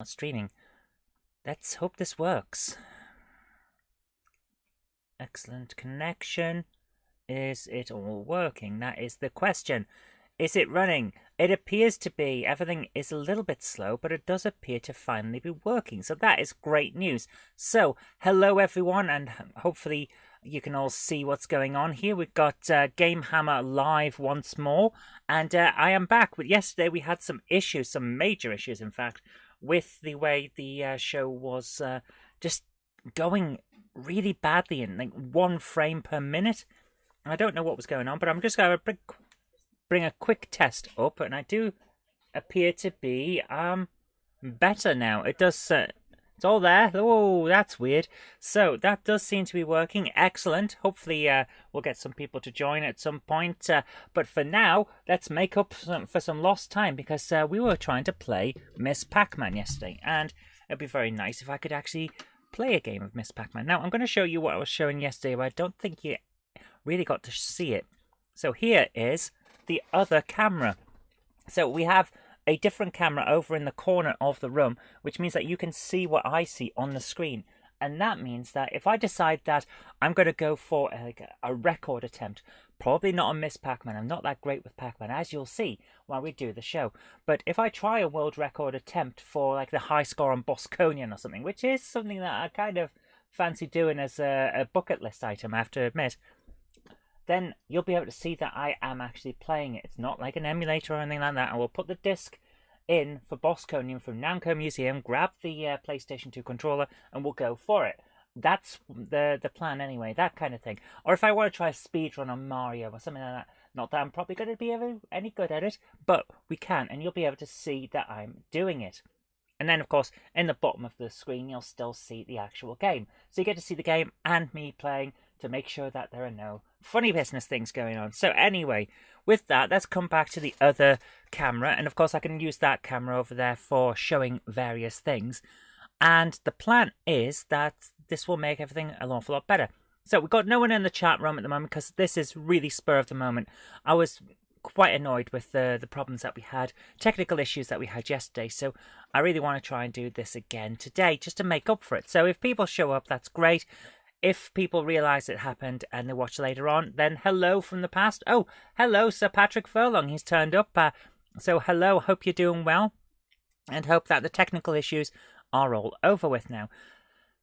streaming. Let's hope this works. Excellent connection. Is it all working? That is the question. Is it running? It appears to be. Everything is a little bit slow, but it does appear to finally be working. So that is great news. So, hello everyone, and hopefully you can all see what's going on here. We've got Game Hammer live once more, and I am back. But yesterday we had some issues, some major issues in fact, with the way the show was just going really badly in like 1 frame per minute. I don't know what was going on, but I'm just going to bring a quick test up, and I do appear to be better now. It does. It's all there. Oh, that's weird. So that does seem to be working. Excellent. Hopefully, we'll get some people to join at some point. But for now, let's make up for some lost time, because we were trying to play Miss Pac-Man yesterday, and it'd be very nice if I could actually play a game of Miss Pac-Man. Now, I'm going to show you what I was showing yesterday, but I don't think you really got to see it. So here is the other camera. So we have a different camera over in the corner of the room, which means that you can see what I see on the screen. And that means that if I decide that I'm going to go for a record attempt, probably not on Miss Pac-Man, I'm not that great with Pac-Man, as you'll see while we do the show. But if I try a world record attempt for like the high score on Bosconian or something, which is something that I kind of fancy doing as a bucket list item, I have to admit, then you'll be able to see that I am actually playing it. It's not like an emulator or anything like that. I will put the disc in for Bosconian from Namco Museum, grab the PlayStation 2 controller, and we'll go for it. That's the plan anyway, that kind of thing. Or if I want to try a speedrun on Mario or something like that, not that I'm probably going to be any good at it, but we can, and you'll be able to see that I'm doing it. And then, of course, in the bottom of the screen, you'll still see the actual game. So you get to see the game and me playing to make sure that there are no funny business things going on. So anyway, with that, let's come back to the other camera. And of course, I can use that camera over there for showing various things. And the plan is that this will make everything an awful lot better. So we've got no one in the chat room at the moment because this is really spur of the moment. I was quite annoyed with the problems that we had, technical issues that we had yesterday. So I really want to try and do this again today just to make up for it. So if people show up, that's great. If people realise it happened and they watch later on, then hello from the past. Oh, hello, Sir Patrick Furlong. He's turned up. So hello, hope you're doing well. And hope that the technical issues are all over with now.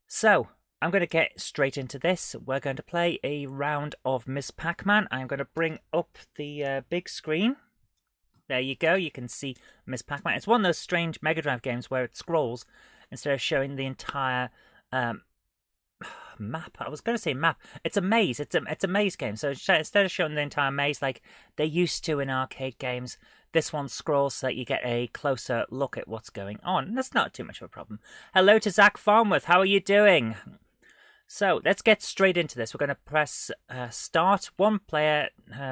So, I'm going to get straight into this. We're going to play a round of Miss Pac-Man. I'm going to bring up the big screen. There you go. You can see Miss Pac-Man. It's one of those strange Mega Drive games where it scrolls instead of showing the entire map. I was going to say map. It's a maze. It's a maze game. So instead of showing the entire maze like they used to in arcade games, this one scrolls so that you get a closer look at what's going on. That's not too much of a problem. Hello to Zach Farnworth. How are you doing? So let's get straight into this. We're going to press start. One player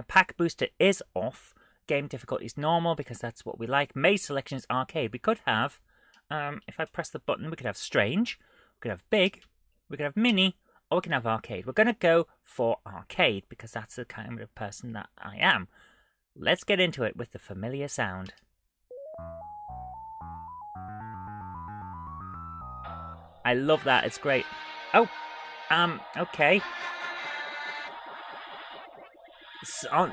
pack booster is off. Game difficulty is normal because that's what we like. Maze selection is arcade. We could have, if I press the button, we could have strange. We could have big. We could have mini, or we can have arcade. We're going to go for arcade because that's the kind of person that I am. Let's get into it with the familiar sound. I love that. It's great. Oh, okay. So,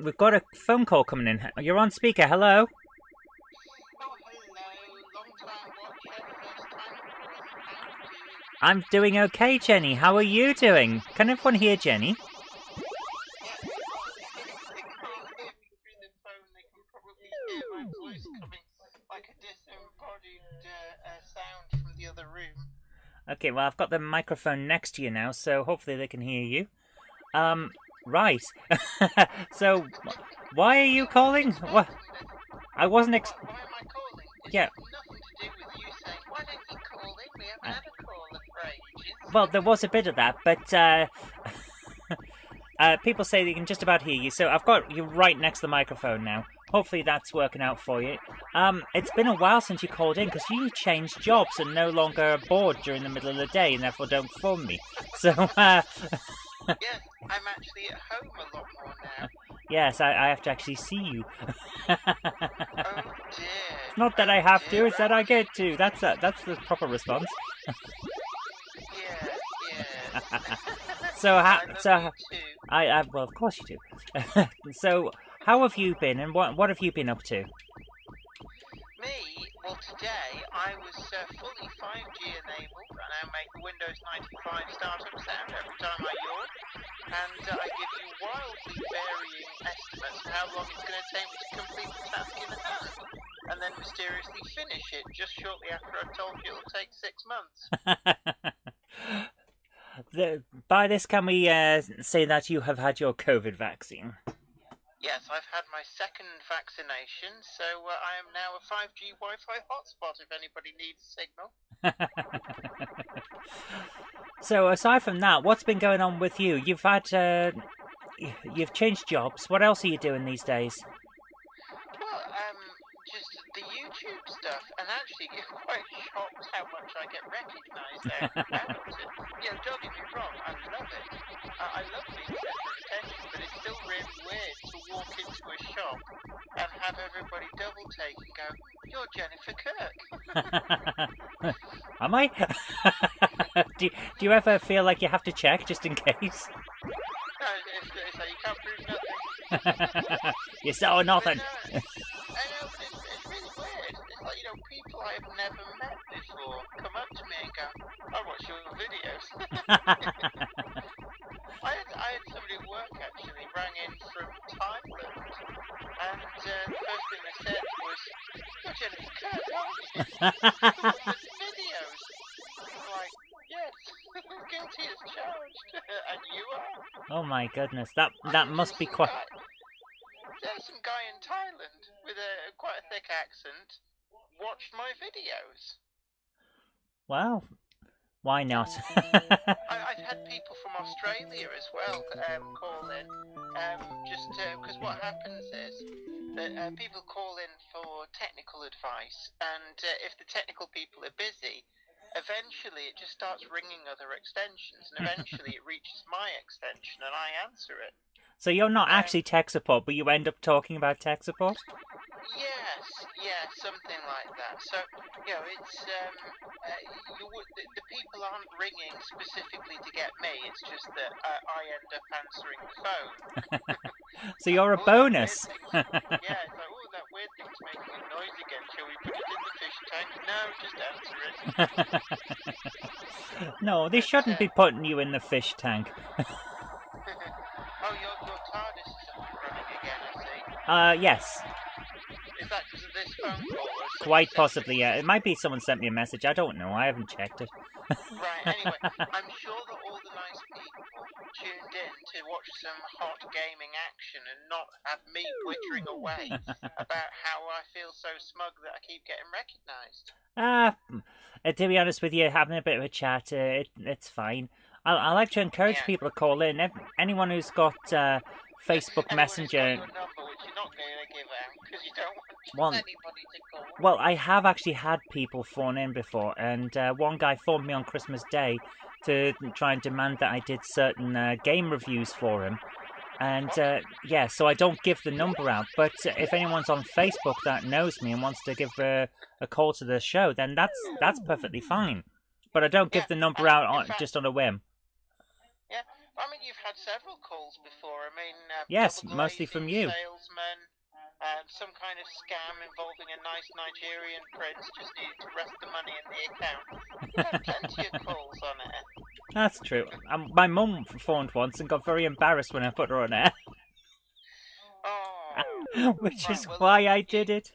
we've got a phone call coming in. You're on speaker. Hello. I'm doing okay, Jenny. How are you doing? Can everyone hear Jenny? Okay, well, I've got the microphone next to you now, so hopefully they can hear you. Right. So, why are you calling? What? I wasn't Why am I calling? Yeah. Nothing to do with you saying, why don't you call in? We haven't had a caller for ages. Well, there was a bit of that, but people say they can just about hear you, so I've got you right next to the microphone now. Hopefully that's working out for you. It's been a while since you called in, because you changed jobs and no longer bored during the middle of the day, and therefore don't phone me. So, Yes, I'm actually at home a lot more now. Yes, I have to actually see you. Oh dear. It's not that I have to, it's that I get to. That's the proper response. Yes, yes. So, I love you too. well, of course you do. So, how have you been, and what have you been up to? Me? Well, today I was fully 5G enabled, and I make the Windows 95 startup sound every time I yawn, and I give you wildly varying estimates of how long it's going to take me to complete the task in hand, and then mysteriously finish it just shortly after I've told you it'll take 6 months. By this, can we say that you have had your COVID vaccine? Yes, I've had my second vaccination, so I am now a 5G Wi-Fi hotspot if anybody needs a signal. So, aside from that, what's been going on with you? You've you've changed jobs. What else are you doing these days? Well, just the YouTube stuff, and actually you're quite shocked how much I get recognised out and about. Don't get me wrong, I love it. I love being centre of attention, but it's still really weird to walk into a shop and have everybody double take and go, "You're Jennifer Kirk." Am I? do you ever feel like you have to check just in case? No, it's like you can't prove nothing. You saw nothing. I know, but it's really weird. It's like, people I have never met before come up to me and go, "I watch your videos." I had somebody at work actually rang in from Thailand, and the first thing they said was, "You're Jennifer Kirk, aren't you? The videos." I'm like, "Yes, guilty as charged." And you are? Oh my goodness, that must be quite... There's some guy in Thailand with quite a thick accent watched my videos. Wow. Why not? I've had people from Australia as well call in, just because what happens is that people call in for technical advice, and if the technical people are busy, eventually it just starts ringing other extensions, and eventually it reaches my extension, and I answer it. So you're not actually tech support, but you end up talking about tech support? Yes, something like that. So, it's the people aren't ringing specifically to get me. It's just that I end up answering the phone. So you're a bonus. Yeah, it's like, oh, that weird thing's making a noise again. Shall we put it in the fish tank? No, just answer it. No, they shouldn't be putting you in the fish tank. Oh, your TARDIS is up and running again, I see. Yes. Is that because of this phone call? Quite possibly, yeah. It might be someone sent me a message. I don't know. I haven't checked it. Right, anyway, I'm sure that all the nice people tuned in to watch some hot gaming action and not have me wittering away about how I feel so smug that I keep getting recognised. To be honest with you, having a bit of a chat, it's fine. I like to encourage people to call in. Anyone who's got Facebook Messenger. Who's got your number, which you're not going to give out because you don't want anybody to call. Well, I have actually had people phone in before, and one guy phoned me on Christmas Day to try and demand that I did certain game reviews for him. And so I don't give the number out. But if anyone's on Facebook that knows me and wants to give a call to the show, then that's perfectly fine. But I don't give the number out just on a whim. Yeah, I mean, you've had several calls before. I mean, yes, mostly from you. Salesman, some kind of scam involving a nice Nigerian prince just needed to rest the money in the account. You've had plenty of calls on air. That's true. My mum phoned once and got very embarrassed when I put her on air. Oh. Which is why I did it.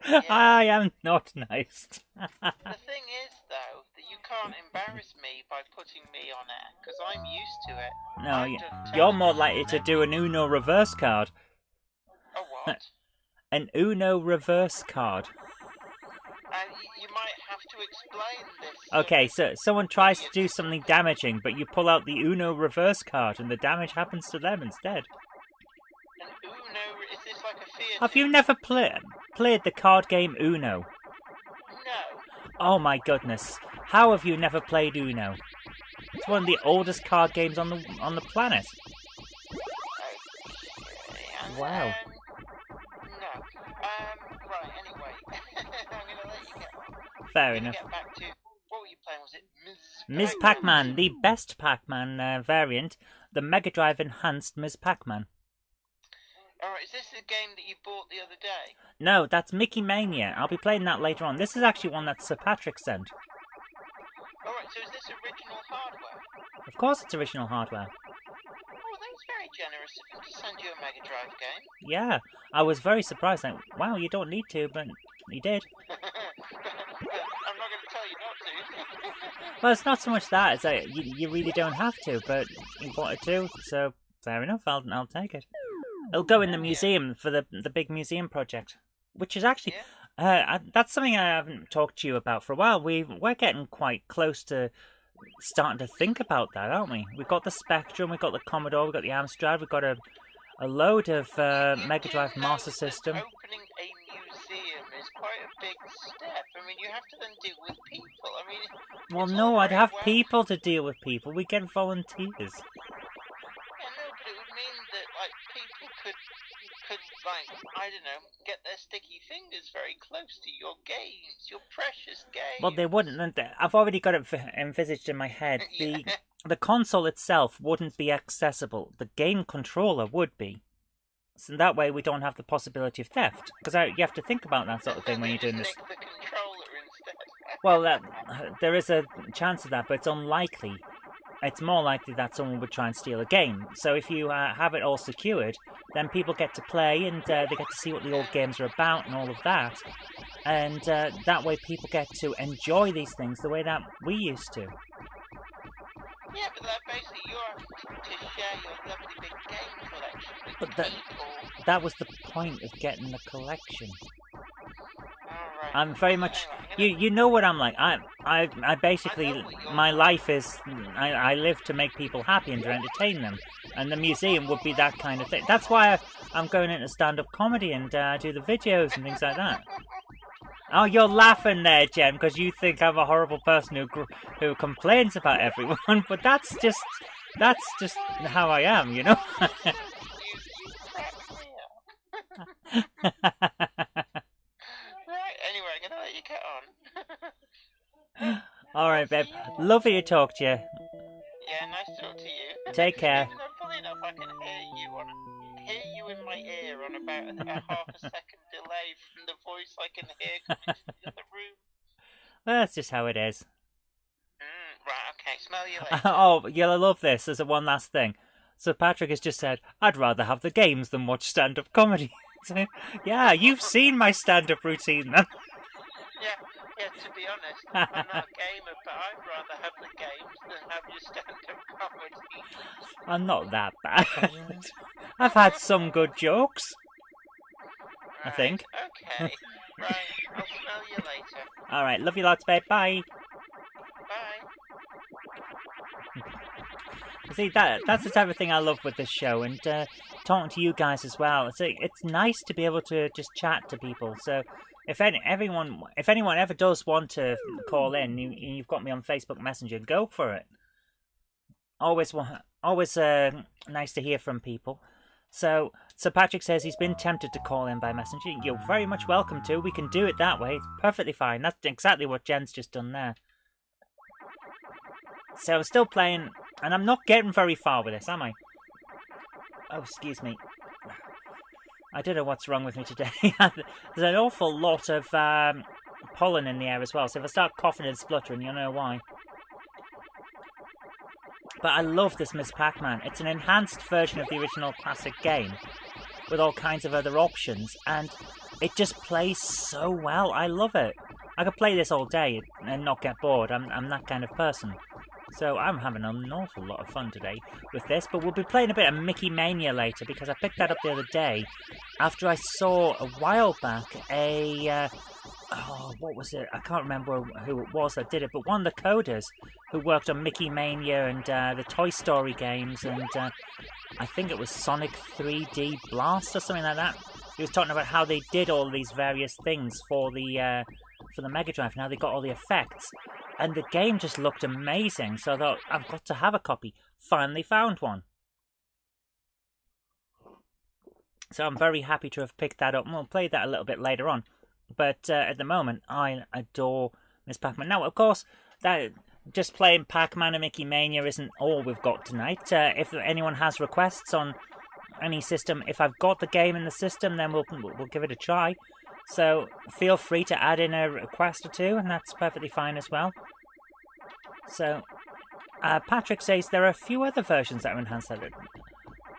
Yeah. I am not nice. The thing is, though, that you can't embarrass me by putting me on air, because I'm used to it. No, you're more likely to do an Uno reverse card. A what? An Uno reverse card. You might have to explain this. Okay, so someone tries to do something damaging, but you pull out the Uno reverse card, and the damage happens to them instead. An Uno? Is this like a fear? Have you never played the card game Uno? No. Oh my goodness! How have you never played Uno? It's one of the oldest card games on the planet. Okay, Wow. No. Right, anyway. I'm going to let you get on. Fair I'm going enough. to get back to, what were you playing? Was it Ms. Pac-Man, the best Pac-Man variant, the Mega Drive enhanced Ms. Pac-Man. Alright, is this the game that you bought the other day? No, that's Mickey Mania. I'll be playing that later on. This is actually one that Sir Patrick sent. Alright, so is this original hardware? Of course it's original hardware. Oh, that's very generous of him to send you a Mega Drive game. Yeah, I was very surprised. Like, wow, you don't need to, but he did. I'm not going to tell you not to. Well, it's not so much that. It's like, you really don't have to, but you wanted to, so fair enough, I'll take it. It'll go in the museum for the big museum project, which is actually... that's something I haven't talked to you about for a while. We're getting quite close to starting to think about that, aren't we? We've got the Spectrum, we've got the Commodore, we've got the Amstrad, we've got a load of Mega Drive Master System. Opening a museum is quite a big step. I mean, you have to then deal with people. I mean, Well, no, I'd have people to deal with people. We get volunteers. Yeah, no, but it would mean that like people could like, I don't know, get their sticky fingers very close to your games, your precious games. Well, they wouldn't. I've already got it envisaged in my head. The console itself wouldn't be accessible. The game controller would be. So that way we don't have the possibility of theft. Because you have to think about that sort of thing when you're doing this. Nick the controller instead. Well, there is a chance of that, but it's unlikely. It's more likely that someone would try and steal a game. So if you have it all secured, then people get to play and they get to see what the old games are about and all of that. And that way people get to enjoy these things the way that we used to. Yeah, but like, basically you're having to share your lovely big game collection with But people. that was the point of getting the collection. Alright. I'm very much... You know what I'm like. I basically... My life is... I live to make people happy and to entertain them. And the museum would be that kind of thing. That's why I'm going into stand-up comedy and do the videos and things like that. Oh, you're laughing there, Jen, because you think I'm a horrible person who complains about everyone. But that's just how I am, you know? You crack me up. Right, anyway, I'm gonna let you get on. Alright, babe. Lovely to talk to you. Yeah, nice to talk to you. Take care. Even though, funny enough, I can hear you in my ear on about a half a second delay from the voice I can hear coming from the other room. Well, that's just how it is. Right, okay, smell you later. Oh, you'll love this. There's one last thing. So Patrick has just said, I'd rather have the games than watch stand-up comedy. So, yeah, you've seen my stand-up routine then. Yeah, to be honest, I'm not a gamer, but I'd rather have the games than have your stand-up comedy. I'm not that bad. I've had some good jokes, I think. Okay, right, I'll smell you later. Alright, love you lots, babe. Bye. Bye. See, that's the type of thing I love with this show, and talking to you guys as well. It's nice to be able to just chat to people. So if anyone ever does want to call in, you've got me on Facebook Messenger. Go for it. Always nice to hear from people. So Patrick says he's been tempted to call in by messenger. You're very much welcome to. We can do it that way. It's perfectly fine. That's exactly what Jen's just done there. So I'm still playing, and I'm not getting very far with this, am I? Oh, excuse me. I don't know what's wrong with me today. There's an awful lot of pollen in the air as well, so if I start coughing and spluttering, you'll know why. But I love this Ms. Pac-Man. It's an enhanced version of the original classic game, with all kinds of other options, and it just plays so well. I love it. I could play this all day and not get bored. I'm that kind of person. So I'm having an awful lot of fun today with this, but we'll be playing a bit of Mickey Mania later, because I picked that up the other day after I saw a while back what was it? I can't remember who it was that did it, but one of the coders who worked on Mickey Mania and the Toy Story games, and I think it was Sonic 3D Blast or something like that. He was talking about how they did all these various things for the Mega Drive and how they got all the effects. And the game just looked amazing, so I thought, I've got to have a copy. Finally found one. So I'm very happy to have picked that up, and we'll play that a little bit later on. But at the moment, I adore Miss Pac-Man. Now, of course, that just playing Pac-Man and Mickey Mania isn't all we've got tonight. If anyone has requests on any system, if I've got the game in the system, then we'll give it a try. So feel free to add in a request or two, and that's perfectly fine as well. So Patrick says there are a few other versions that are enhanced.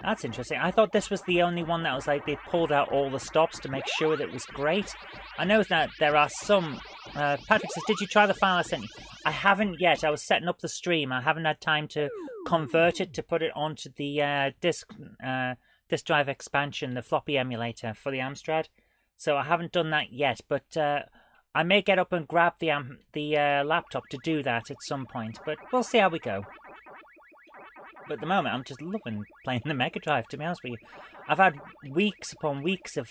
That's interesting. I thought this was the only one that was like they pulled out all the stops to make sure that it was great. I know that there are some. Patrick says, "Did you try the file I sent you?" I haven't yet. I was setting up the stream. I haven't had time to convert it to put it onto the disk drive expansion, the floppy emulator for the Amstrad. So I haven't done that yet. But I may get up and grab the laptop to do that at some point. But we'll see how we go. But at the moment, I'm just loving playing the Mega Drive, to be honest with you. I've had weeks upon weeks of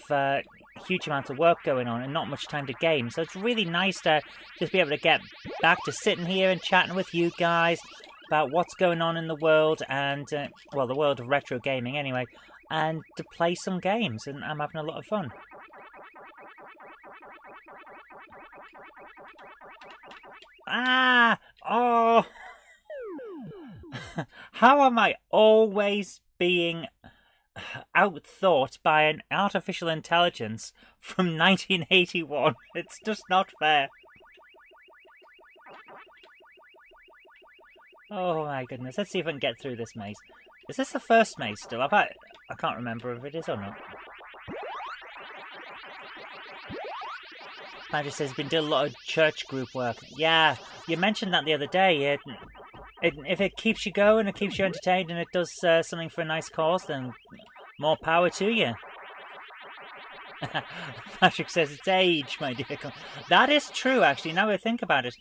huge amounts of work going on and not much time to game. So it's really nice to just be able to get back to sitting here and chatting with you guys about what's going on in the world and, well, the world of retro gaming anyway, and to play some games. And I'm having a lot of fun. Ah! Oh! How am I always being outthought by an artificial intelligence from 1981? It's just not fair. Oh my goodness. Let's see if I can get through this maze. Is this the first maze still? I can't remember if it is or not. Patrick says he's been doing a lot of church group work. Yeah, you mentioned that the other day. If it keeps you going, it keeps you entertained, and it does something for a nice cause, then more power to you. Patrick says it's age, my dear. That is true, actually, now I think about it.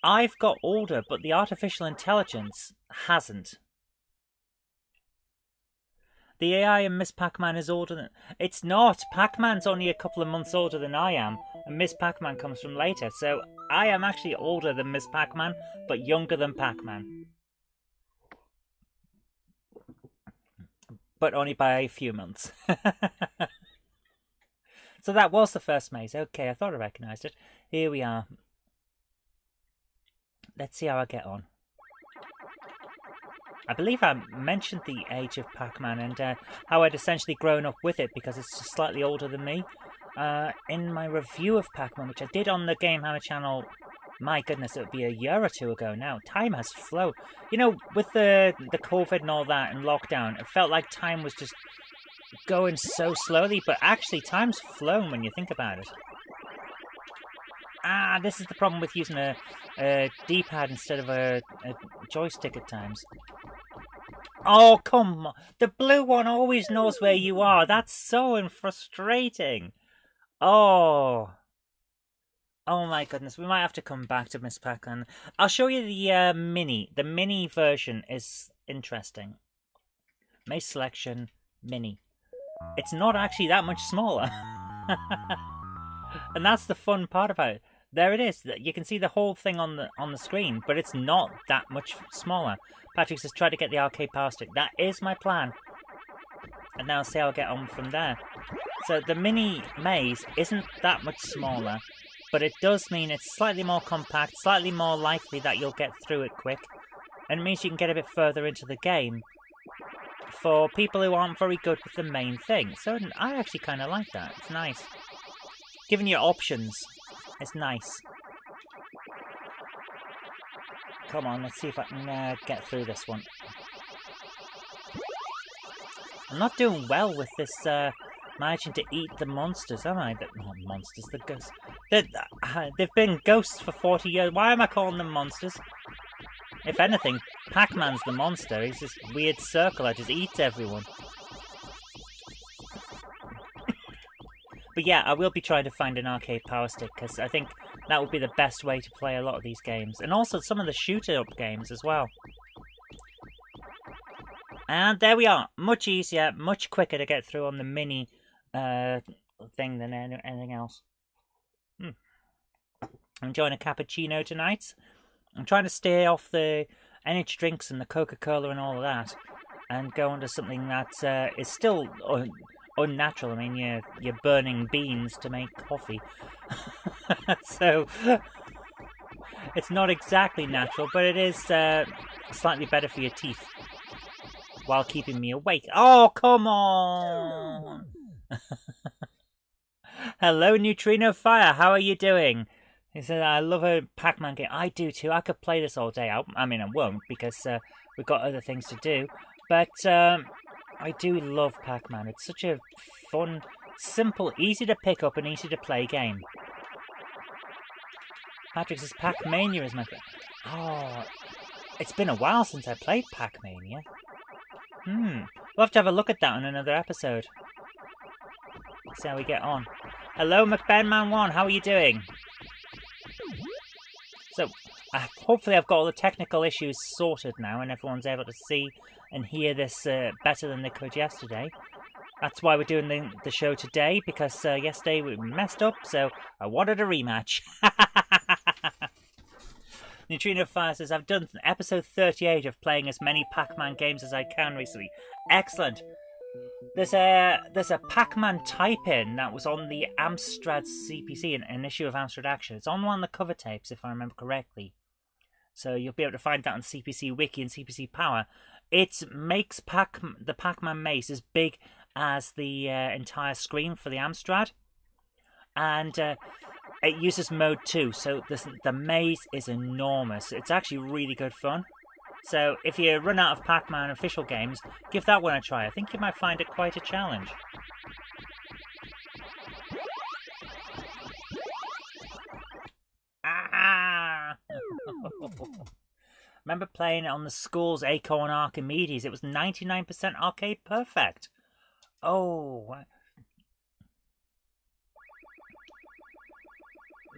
I've got older, but the artificial intelligence hasn't. The AI in Miss Pac-Man is older than... It's not! Pac-Man's only a couple of months older than I am, and Miss Pac-Man comes from later, so I am actually older than Miss Pac-Man, but younger than Pac-Man. But only by a few months. So that was the first maze. Okay, I thought I recognised it. Here we are. Let's see how I get on. I believe I mentioned the age of Pac-Man and how I'd essentially grown up with it because it's just slightly older than me. In my review of Pac-Man, which I did on the Game Hammer channel, my goodness, it would be a year or two ago now. Time has flown. You know, with the COVID and all that and lockdown, it felt like time was just going so slowly, but actually time's flown when you think about it. Ah, this is the problem with using a D-pad instead of a joystick at times. Oh, come on. The blue one always knows where you are. That's so frustrating. Oh. Oh my goodness. We might have to come back to Miss Pac-Man. I'll show you the mini. The mini version is interesting. Maze Selection Mini. It's not actually that much smaller. And that's the fun part about it. There it is. You can see the whole thing on the screen, but it's not that much smaller. Patrick says, try to get the arcade power stick. That is my plan. And now see how I get on from there. So the mini maze isn't that much smaller, but it does mean it's slightly more compact, slightly more likely that you'll get through it quick. And it means you can get a bit further into the game for people who aren't very good with the main thing. So I actually kind of like that. It's nice. Giving you options. It's nice. Come on, let's see if I can get through this one. I'm not doing well with this managing to eat the monsters, am I? Not monsters, the ghosts. They've been ghosts for 40 years. Why am I calling them monsters? If anything, Pac-Man's the monster. He's this weird circle that just eats everyone. But yeah, I will be trying to find an arcade power stick because I think that would be the best way to play a lot of these games. And also some of the shooter-up games as well. And there we are. Much easier, much quicker to get through on the mini thing than anything else. I'm enjoying a cappuccino tonight. I'm trying to stay off the energy drinks and the Coca-Cola and all of that. And go on to something that is still unnatural. I mean, you're burning beans to make coffee. So it's not exactly natural, but it is slightly better for your teeth while keeping me awake. Oh, come on! Hello, Neutrino Fire. How are you doing? He said, I love a Pac-Man game. I do too. I could play this all day. I mean, I won't because we've got other things to do. But I do love Pac-Man. It's such a fun, simple, easy to pick up and easy to play game. Patrick says, Pac-Mania is my favorite. Oh, it's been a while since I played Pac-Mania. We'll have to have a look at that on another episode. See how we get on. Hello, McBenman1. How are you doing? So, hopefully I've got all the technical issues sorted now and everyone's able to see and hear this better than they could yesterday. That's why we're doing the show today, because yesterday we messed up, so I wanted a rematch. Neutrino Fire says, I've done episode 38 of playing as many Pac-Man games as I can recently. Excellent. There's a Pac-Man type-in that was on the Amstrad CPC, an issue of Amstrad Action. It's on one of the cover tapes, if I remember correctly. So you'll be able to find that on CPC Wiki and CPC Power. It makes the Pac-Man maze as big as the entire screen for the Amstrad. And it uses mode 2, so the maze is enormous. It's actually really good fun. So if you run out of Pac-Man official games, give that one a try. I think you might find it quite a challenge. Ah! Remember playing it on the school's Acorn Archimedes? It was 99% arcade perfect. Oh.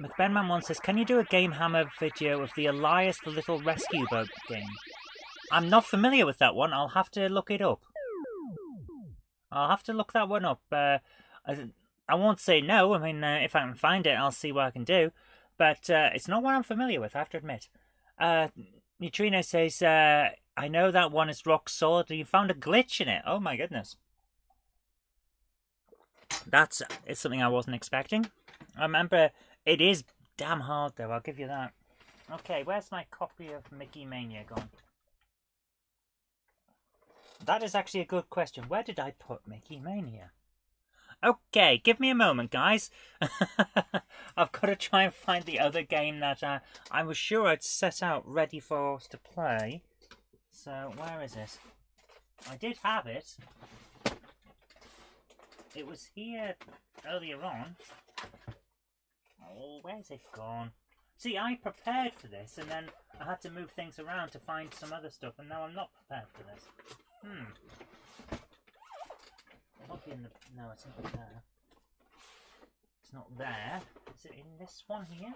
McBenman1 says, can you do a Game Hammer video of the Elias the Little Rescue Boat game? I'm not familiar with that one. I'll have to look it up. I'll have to look that one up. I won't say no. I mean, if I can find it, I'll see what I can do. But it's not one I'm familiar with, I have to admit. Neutrino says, I know that one is rock solid. You found a glitch in it. Oh my goodness. It's something I wasn't expecting. I remember it is damn hard though, I'll give you that. Okay, where's my copy of Mickey Mania gone? That is actually a good question. Where did I put Mickey Mania? Okay, give me a moment, guys. I've got to try and find the other game that I was sure I'd set out ready for us to play. So, where is it? I did have it. It was here earlier on. Oh, where's it gone? See, I prepared for this, and then I had to move things around to find some other stuff, and now I'm not prepared for this. No, it's not there. It's not there. Is it in this one here?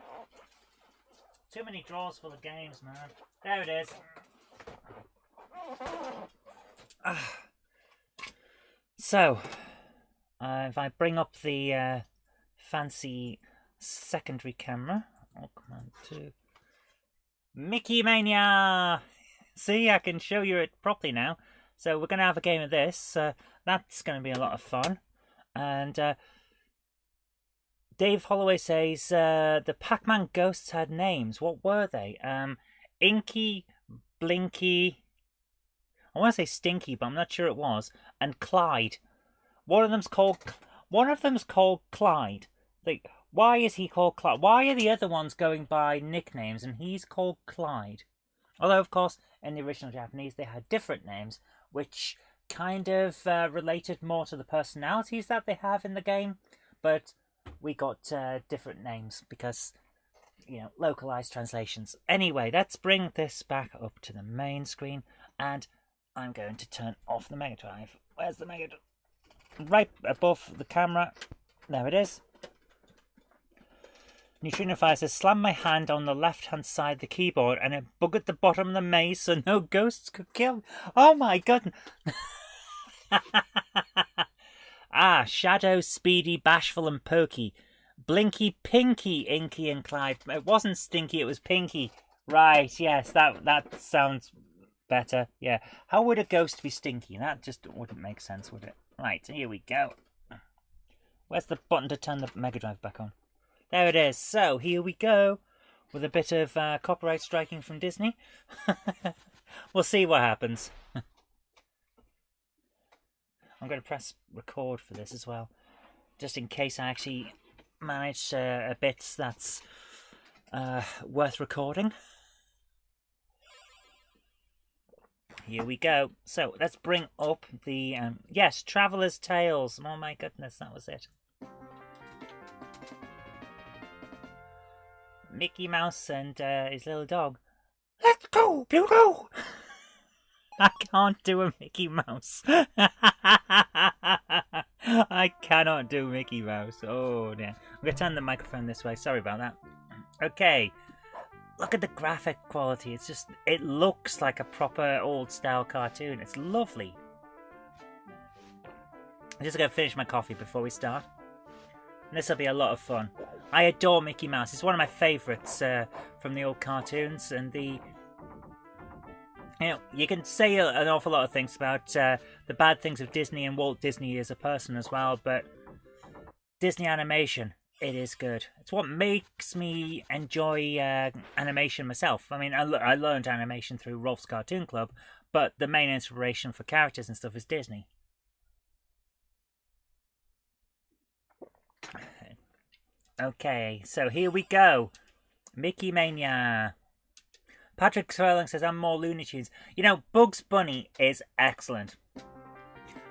Too many drawers full of games, man. There it is. So, if I bring up the fancy secondary camera, oh, come on, to Mickey Mania. See, I can show you it properly now. So we're going to have a game of this. That's going to be a lot of fun. And Dave Holloway says the Pac-Man ghosts had names. What were they? Inky, Blinky. I want to say Stinky, but I'm not sure it was. And Clyde. One of them's called Clyde. Like, why is he called Clyde? Why are the other ones going by nicknames and he's called Clyde? Although, of course, in the original Japanese, they had different names, which kind of related more to the personalities that they have in the game. But we got different names because, you know, localized translations. Anyway, let's bring this back up to the main screen. And I'm going to turn off the Mega Drive. Where's the Mega Drive? Right above the camera. There it is. Neutrino Fire says, slam my hand on the left-hand side of the keyboard and it buggered the bottom of the maze so no ghosts could kill me. Oh my goodness. Shadow, Speedy, Bashful and Pokey. Blinky, Pinky, Inky and Clyde. It wasn't Stinky, it was Pinky. Right, yes, that sounds better. Yeah. How would a ghost be Stinky? That just wouldn't make sense, would it? Right, here we go. Where's the button to turn the Mega Drive back on? There it is. So, here we go. With a bit of copyright striking from Disney. We'll see what happens. I'm going to press record for this as well. Just in case I actually manage a bit that's worth recording. Here we go. So, let's bring up the... yes, Traveller's Tales. Oh my goodness, that was it. Mickey Mouse and his little dog. Let's go, Pluto! I can't do a Mickey Mouse. I cannot do Mickey Mouse. Oh, dear. I'm going to turn the microphone this way. Sorry about that. Okay. Look at the graphic quality. It's just... it looks like a proper old-style cartoon. It's lovely. I'm just going to finish my coffee before we start. This will be a lot of fun. I adore Mickey Mouse. It's one of my favourites from the old cartoons. And the... you know, you can say an awful lot of things about the bad things of Disney and Walt Disney as a person as well, but Disney animation, it is good. It's what makes me enjoy animation myself. I mean, I learned animation through Rolf's Cartoon Club, but the main inspiration for characters and stuff is Disney. Okay, so here we go. Mickey Mania. Patrick Swirling says, I'm more Looney Tunes. You know, Bugs Bunny is excellent.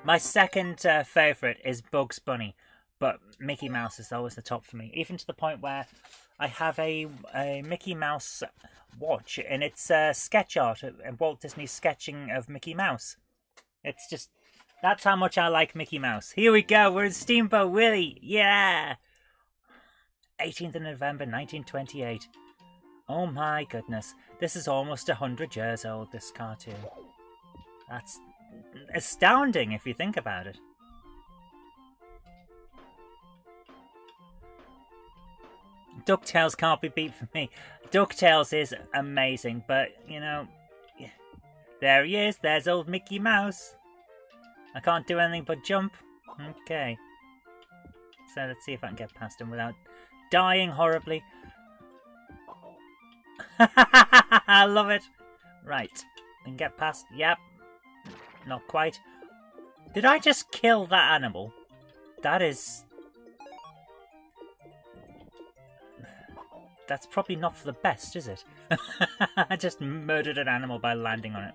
My second favourite is Bugs Bunny, but Mickey Mouse is always the top for me. Even to the point where I have a Mickey Mouse watch, and it's sketch art, and Walt Disney's sketching of Mickey Mouse. It's just, that's how much I like Mickey Mouse. Here we go, we're in Steamboat Willie, yeah! 18th of November 1928. Oh my goodness. This is almost 100 years old, this cartoon. That's astounding if you think about it. DuckTales can't be beat for me. DuckTales is amazing, but, you know... there he is, there's old Mickey Mouse. I can't do anything but jump. Okay. So let's see if I can get past him without dying horribly. I love it. Right. I can get past. Yep. Not quite. Did I just kill that animal? That is... that's probably not for the best, is it? I just murdered an animal by landing on it.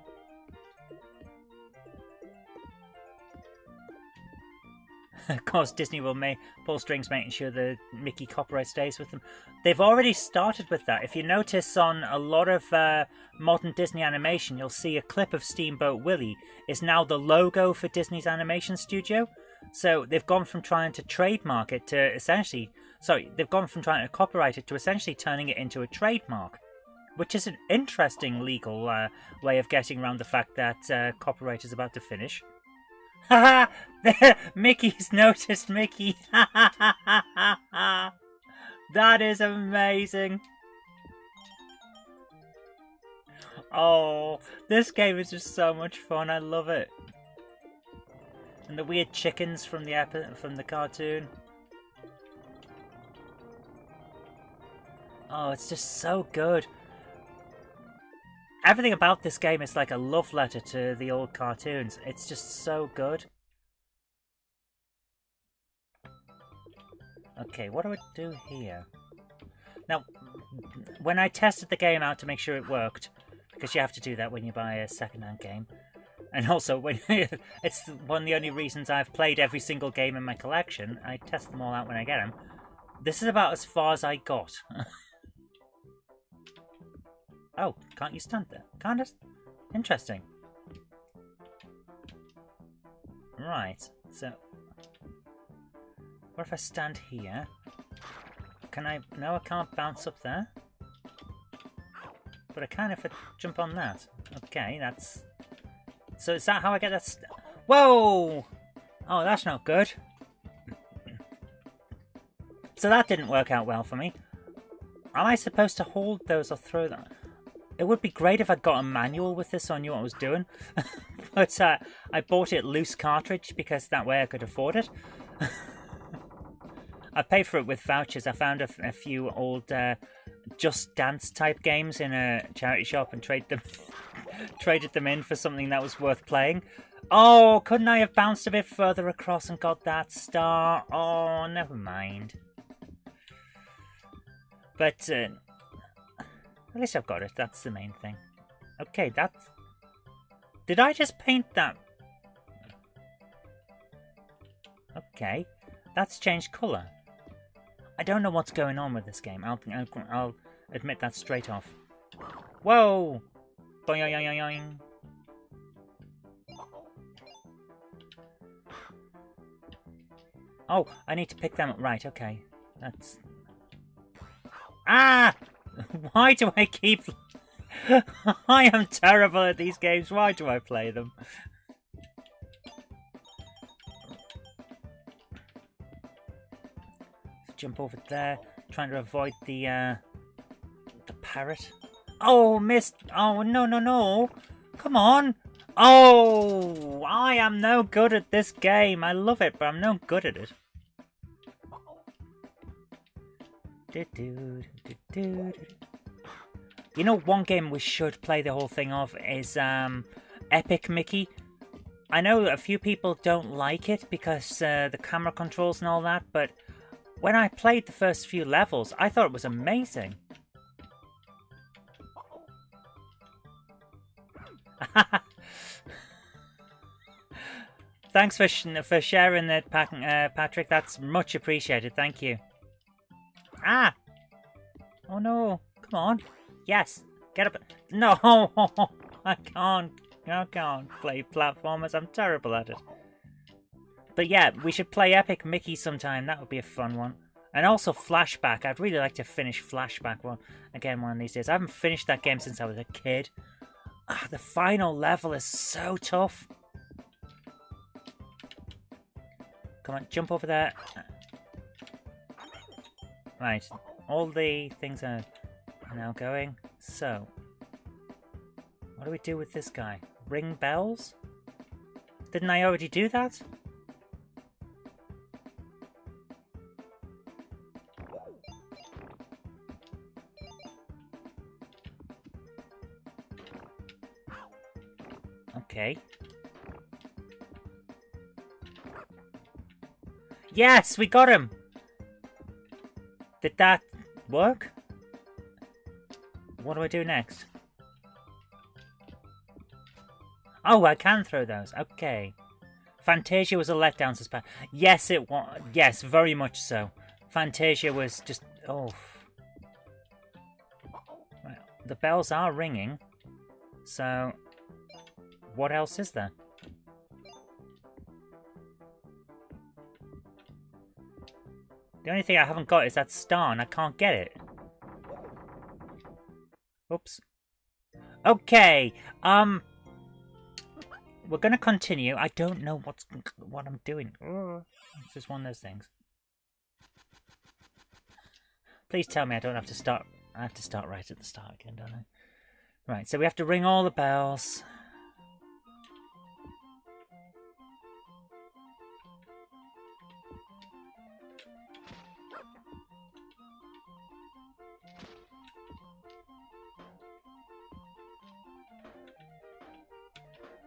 Of course, Disney will pull strings making sure the Mickey copyright stays with them. They've already started with that. If you notice on a lot of modern Disney animation, you'll see a clip of Steamboat Willie is now the logo for Disney's animation studio. So they've gone from trying to trademark it to essentially... sorry, they've gone from trying to copyright it to essentially turning it into a trademark. Which is an interesting legal way of getting around the fact that copyright is about to finish. Haha! Mickey's noticed Mickey! That is amazing! Oh, this game is just so much fun, I love it. And the weird chickens from the cartoon. Oh, it's just so good. Everything about this game is like a love letter to the old cartoons. It's just so good. Okay, what do I do here? Now, when I tested the game out to make sure it worked, because you have to do that when you buy a second-hand game, and also when it's one of the only reasons I've played every single game in my collection. I test them all out when I get them. This is about as far as I got. Oh, can't you stand there? Can't it? Interesting. Right, so... what if I stand here? Can I... no, I can't bounce up there. But I can if I jump on that. Okay, that's... so is that how I get that... whoa! Oh, that's not good. So that didn't work out well for me. Am I supposed to hold those or throw them? It would be great if I'd got a manual with this so I knew what I was doing. But I bought it loose cartridge because that way I could afford it. I paid for it with vouchers. I found a few old Just Dance type games in a charity shop and traded them in for something that was worth playing. Oh, couldn't I have bounced a bit further across and got that star? Oh, never mind. But at least I've got it. That's the main thing. Okay, that's... Did I just paint that? Okay, that's changed colour. I don't know what's going on with this game. I'll admit that straight off. Whoa! Boing. Oh, I need to pick them up. Right, okay. That's... Ah! Why do I keep... I am terrible at these games. Why do I play them? Jump over there, trying to avoid the parrot. Oh, missed! Oh, no! Come on! Oh, I am no good at this game. I love it, but I'm no good at it. You know, one game we should play the whole thing of is Epic Mickey. I know a few people don't like it because the camera controls and all that, but when I played the first few levels, I thought it was amazing. Thanks for sharing that, Patrick. That's much appreciated. Thank you. Ah! Oh no! Come on! Yes! Get up! No! I can't play platformers. I'm terrible at it. But yeah, we should play Epic Mickey sometime. That would be a fun one. And also Flashback. I'd really like to finish Flashback one of these days. I haven't finished that game since I was a kid. Ah, the final level is so tough. Come on, jump over there. Right, all the things are now going. So, what do we do with this guy? Ring bells? Didn't I already do that? Okay. Yes, we got him! Did that work? What do I do next? Oh, I can throw those. Okay. Fantasia was a letdown, Suspect. Yes, it was. Yes, very much so. Fantasia was just... Oh. Well, the bells are ringing. So... What else is there? The only thing I haven't got is that star, and I can't get it. Oops. Okay. We're gonna continue. I don't know what I'm doing. It's just one of those things. Please tell me I don't have to start. I have to start right at the start again, don't I? Right. So we have to ring all the bells.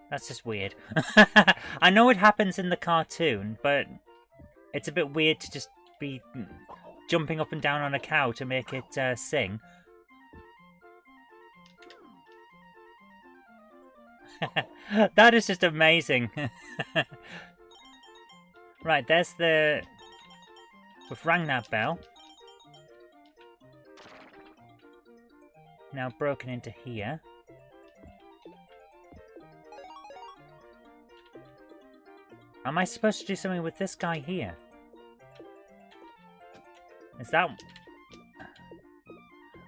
That's just weird. I know it happens in the cartoon, but it's a bit weird to just be jumping up and down on a cow to make it sing. That is just amazing. Right, there's the... We've rang that bell. Now broken into here. Am I supposed to do something with this guy here? Is that...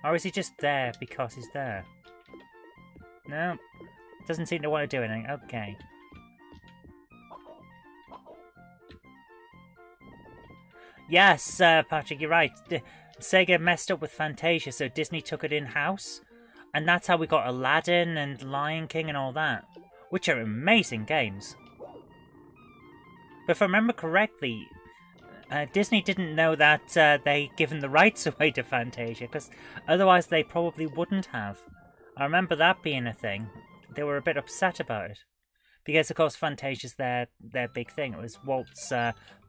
Or is he just there because he's there? No. Doesn't seem to want to do anything. Okay. Yes, Patrick, you're right. Sega messed up with Fantasia, so Disney took it in-house. And that's how we got Aladdin and Lion King and all that. Which are amazing games. But if I remember correctly, Disney didn't know that they'd given the rights away to Fantasia, because otherwise they probably wouldn't have. I remember that being a thing. They were a bit upset about it. Because, of course, Fantasia's their big thing. It was Walt's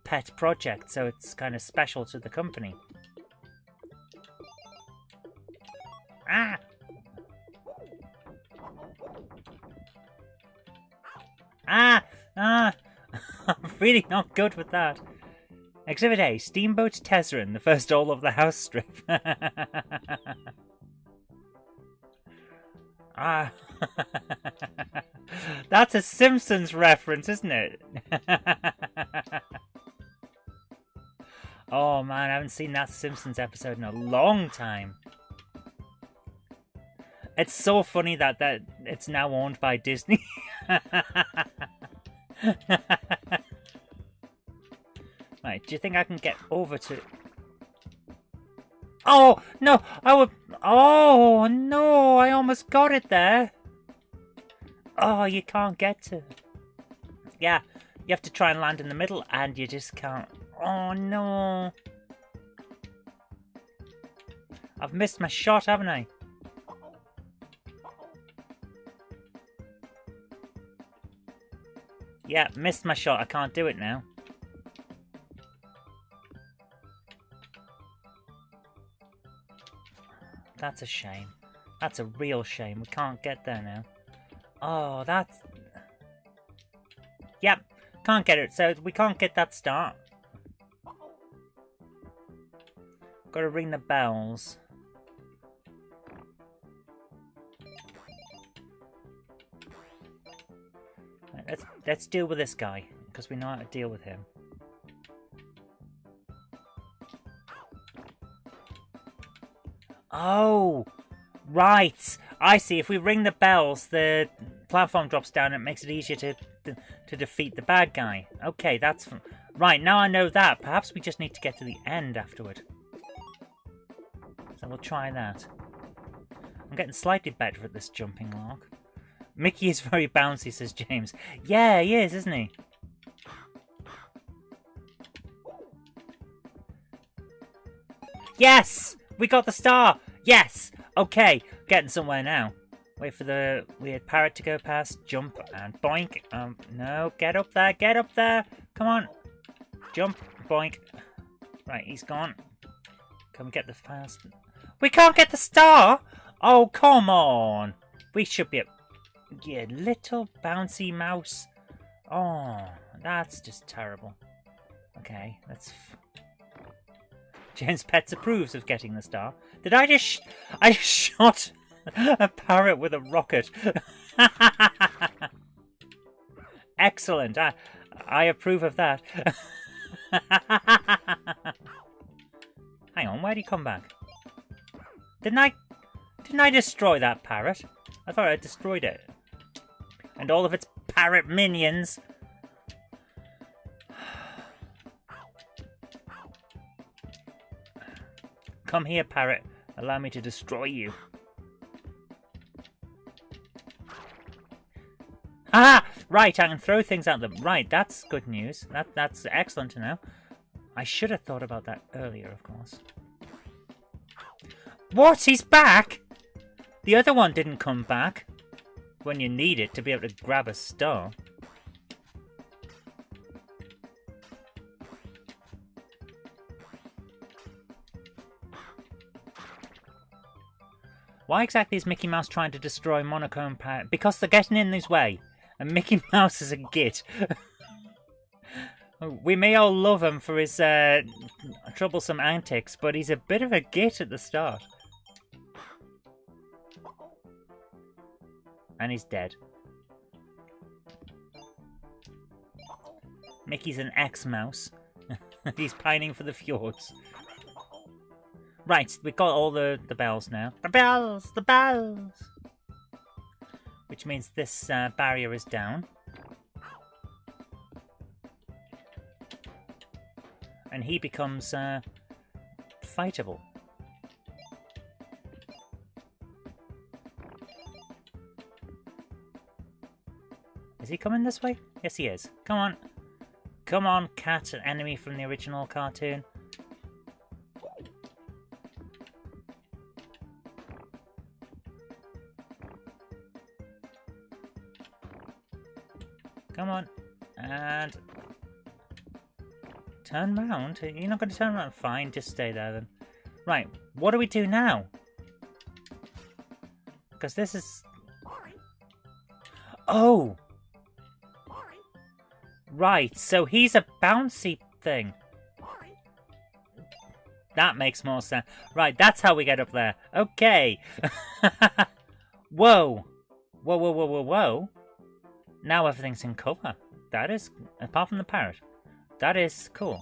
pet project, so it's kind of special to the company. Ah! Ah! Ah! I'm really not good with that. Exhibit A, Steamboat Tezzeret, the first all of the house strip. Ah. That's a Simpsons reference, isn't it? Oh man, I haven't seen that Simpsons episode in a long time. It's so funny that it's now owned by Disney. Right, do you think I can get over to... Oh, no! Oh, no! I almost got it there! Oh, you can't get to... Yeah, you have to try and land in the middle, and you just can't... Oh, no! I've missed my shot, haven't I? Yeah, missed my shot. I can't do it now. That's a shame. That's a real shame. We can't get there now. Oh, that's... Yep, can't get it. So we can't get that start. Got to ring the bells. Right, let's deal with this guy, because we know how to deal with him. Oh, right. I see. If we ring the bells, the platform drops down and it makes it easier to defeat the bad guy. Okay, that's... Right, now I know that. Perhaps we just need to get to the end afterward. So we'll try that. I'm getting slightly better at this jumping log. Mickey is very bouncy, says James. Yeah, he is, isn't he? Yes! We got the star! Yes! Okay, getting somewhere now. Wait for the weird parrot to go past. Jump and boink. No, get up there, get up there! Come on! Jump, boink. Right, he's gone. Come get the fast... We can't get the star! Oh, come on! We should be... You little bouncy mouse. Oh, that's just terrible. Okay, let's... James Pets approves of getting the star. Did I just... I just shot a parrot with a rocket. Excellent. I approve of that. Hang on, where did he come back? Didn't I destroy that parrot? I thought I destroyed it. And all of its parrot minions. Come here, parrot. Allow me to destroy you. Ah! Right, I can throw things at them. Right, that's good news. That's excellent to know. I should have thought about that earlier, of course. What? He's back? The other one didn't come back when you need it to be able to grab a star. Why exactly is Mickey Mouse trying to destroy Monochrome Parrot? Because they're getting in his way. And Mickey Mouse is a git. We may all love him for his troublesome antics, but he's a bit of a git at the start. And he's dead. Mickey's an ex-mouse. He's pining for the fjords. Right, we've got all the bells now. The bells! The bells! Which means this barrier is down. And he becomes fightable. Is he coming this way? Yes, he is. Come on. Come on, cat, an enemy from the original cartoon. Come on. And... turn round? You're not going to turn around? Fine, just stay there then. Right, what do we do now? Because this is... oh! Right, so he's a bouncy thing. That makes more sense. Right, that's how we get up there. Okay. Whoa. Whoa, whoa, whoa, whoa, whoa. Now everything's in colour. That is, apart from the parrot. That is cool.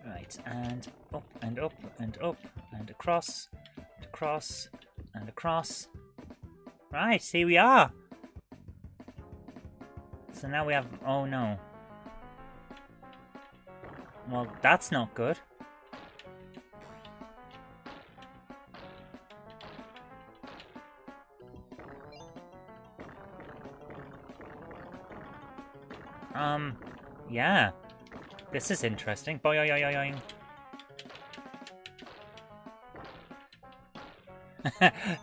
Right, and up and up and up and across, and across and across. Right, here we are. So now we have... oh no. Well, that's not good. Yeah. This is interesting. Boing.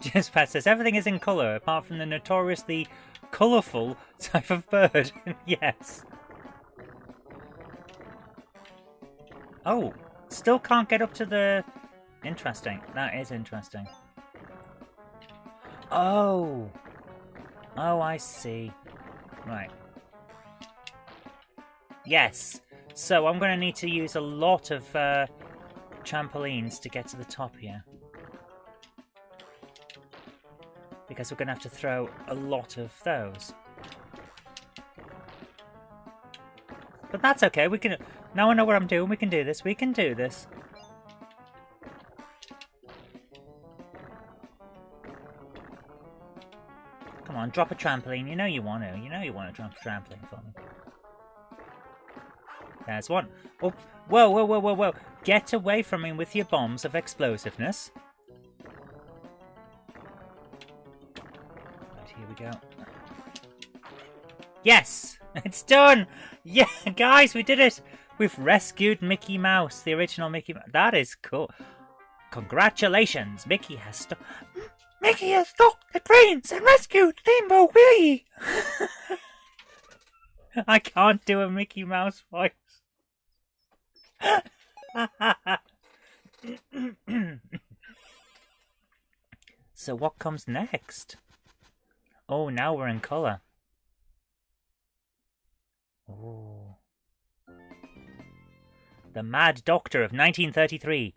Just Pat says, everything is in colour, apart from the notoriously colourful type of bird. Yes. Oh, still can't get up to the... interesting. That is interesting. Oh. Oh, I see. Right. Yes. So I'm going to need to use a lot of trampolines to get to the top here. Because we're going to have to throw a lot of those. But that's okay. We can... now I know what I'm doing. We can do this. We can do this. Come on, drop a trampoline. You know you want to. You know you want to drop a trampoline for me. There's one. Oh, whoa, whoa, whoa, whoa, whoa. Get away from me with your bombs of explosiveness. Right, here we go. Yes! It's done! Yeah, guys, we did it! We've rescued Mickey Mouse, the original Mickey Mouse. That is cool. Congratulations! Mickey has stopped the trains and rescued Rainbow Willie! I can't do a Mickey Mouse voice. So what comes next? Oh, now we're in colour. Oh. The Mad Doctor of 1933.